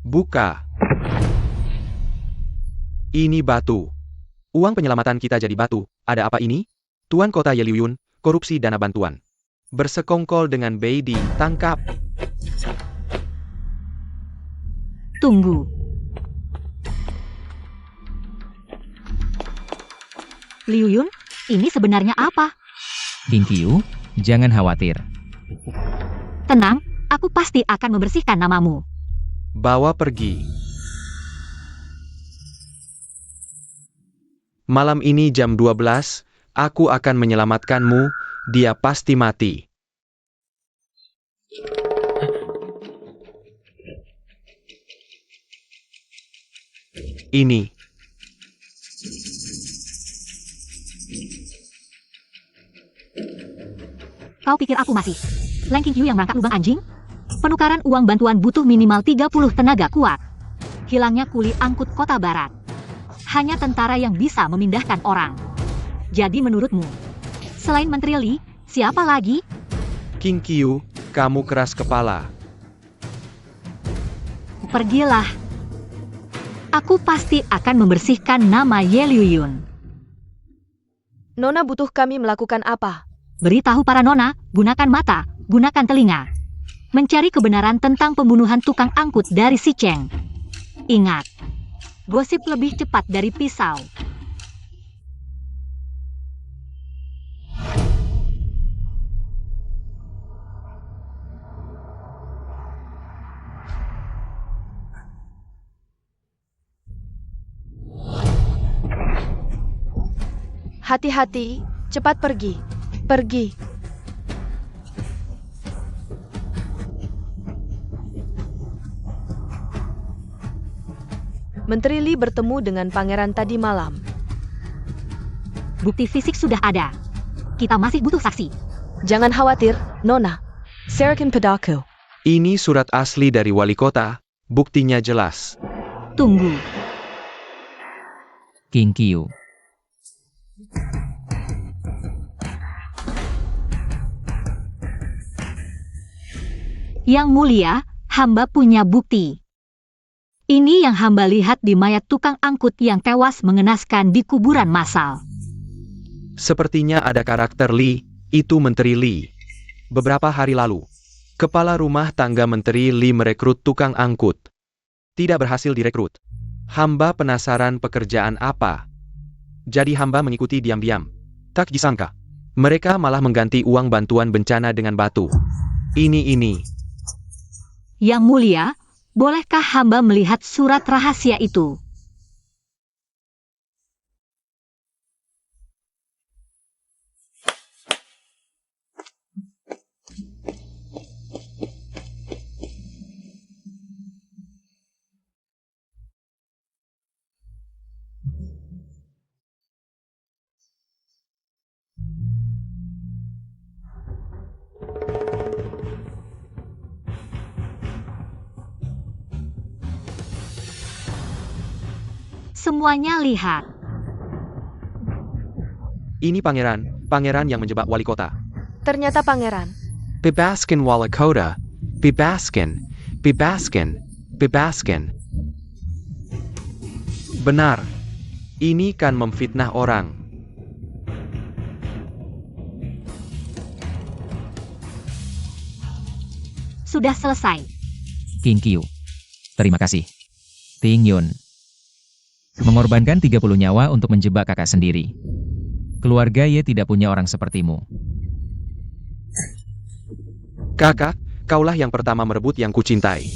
Buka. Ini batu. Uang penyelamatan kita jadi batu. Ada apa ini? Tuan Kota Ye Liuyun, korupsi dana bantuan. Bersekongkol dengan Beidi, tangkap. Tunggu. Liuyun, ini sebenarnya apa? King Qiu, jangan khawatir. Tenang, aku pasti akan membersihkan namamu. Bawa pergi. Malam ini jam 12, aku akan menyelamatkanmu, dia pasti mati. Ini. Kau pikir aku masih Leng King Qiu yang merangkak lubang anjing? Penukaran uang bantuan butuh minimal 30 tenaga kuat. Hilangnya kuli angkut kota barat. Hanya tentara yang bisa memindahkan orang. Jadi menurutmu, selain Menteri Li, siapa lagi? King Qiu, kamu keras kepala. Pergilah. Aku pasti akan membersihkan nama Ye Liuyun. Nona butuh kami melakukan apa? Beritahu para nona, gunakan mata, gunakan telinga. Mencari kebenaran tentang pembunuhan tukang angkut dari Si Cheng. Ingat, gosip lebih cepat dari pisau. Hati-hati, cepat pergi. Pergi. Menteri Li bertemu dengan pangeran tadi malam. Bukti fisik sudah ada. Kita masih butuh saksi. Jangan khawatir, Nona. Serahkan padaku. Ini surat asli dari wali kota, buktinya jelas. Tunggu. King Qiu. Yang mulia, hamba punya bukti. Ini yang hamba lihat di mayat tukang angkut yang tewas mengenaskan di kuburan massal. Sepertinya ada karakter Li, itu Menteri Li. Beberapa hari lalu, kepala rumah tangga Menteri Li merekrut tukang angkut. Tidak berhasil direkrut. Hamba penasaran pekerjaan apa. Jadi hamba mengikuti diam-diam. Tak disangka, mereka malah mengganti uang bantuan bencana dengan batu. Ini. Yang mulia, bolehkah hamba melihat surat rahasia itu? Semuanya lihat. Ini pangeran yang menjebak wali kota. Ternyata pangeran. Bebaskan wali kota. Bebaskan. Bebaskan. Bebaskan. Benar. Ini kan memfitnah orang. Sudah selesai. King Qiu. Terima kasih. Ting Yun. Mengorbankan 30 nyawa untuk menjebak kakak sendiri. Keluarga Ye tidak punya orang sepertimu. Kakak, kaulah yang pertama merebut yang kucintai.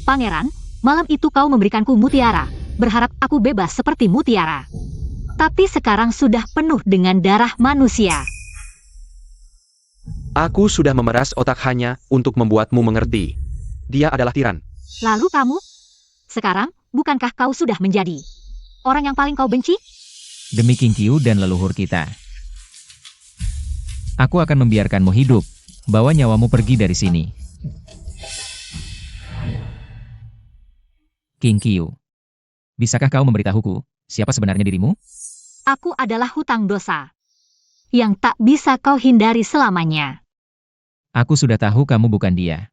Pangeran, malam itu kau memberikanku mutiara, berharap aku bebas seperti mutiara. Tapi sekarang sudah penuh dengan darah manusia. Aku sudah memeras otak hanya untuk membuatmu mengerti. Dia adalah tiran. Lalu kamu? Sekarang, bukankah kau sudah menjadi orang yang paling kau benci? Demi King Qiu dan leluhur kita. Aku akan membiarkanmu hidup. Bawa nyawamu pergi dari sini. King Qiu. Bisakah kau memberitahuku, siapa sebenarnya dirimu? Aku adalah hutang dosa yang tak bisa kau hindari selamanya. Aku sudah tahu kamu bukan dia.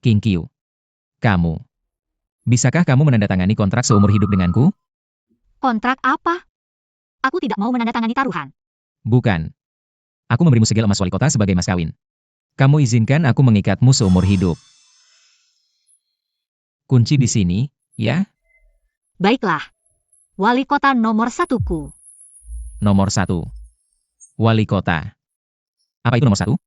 King Qiu. Kamu. Bisakah kamu menandatangani kontrak seumur hidup denganku? Kontrak apa? Aku tidak mau menandatangani taruhan. Bukan. Aku memberimu segel emas wali kota sebagai mas kawin. Kamu izinkan aku mengikatmu seumur hidup. Kunci di sini, ya? Baiklah. Wali kota nomor 1-ku. Nomor 1. Wali kota. Apa itu nomor 1?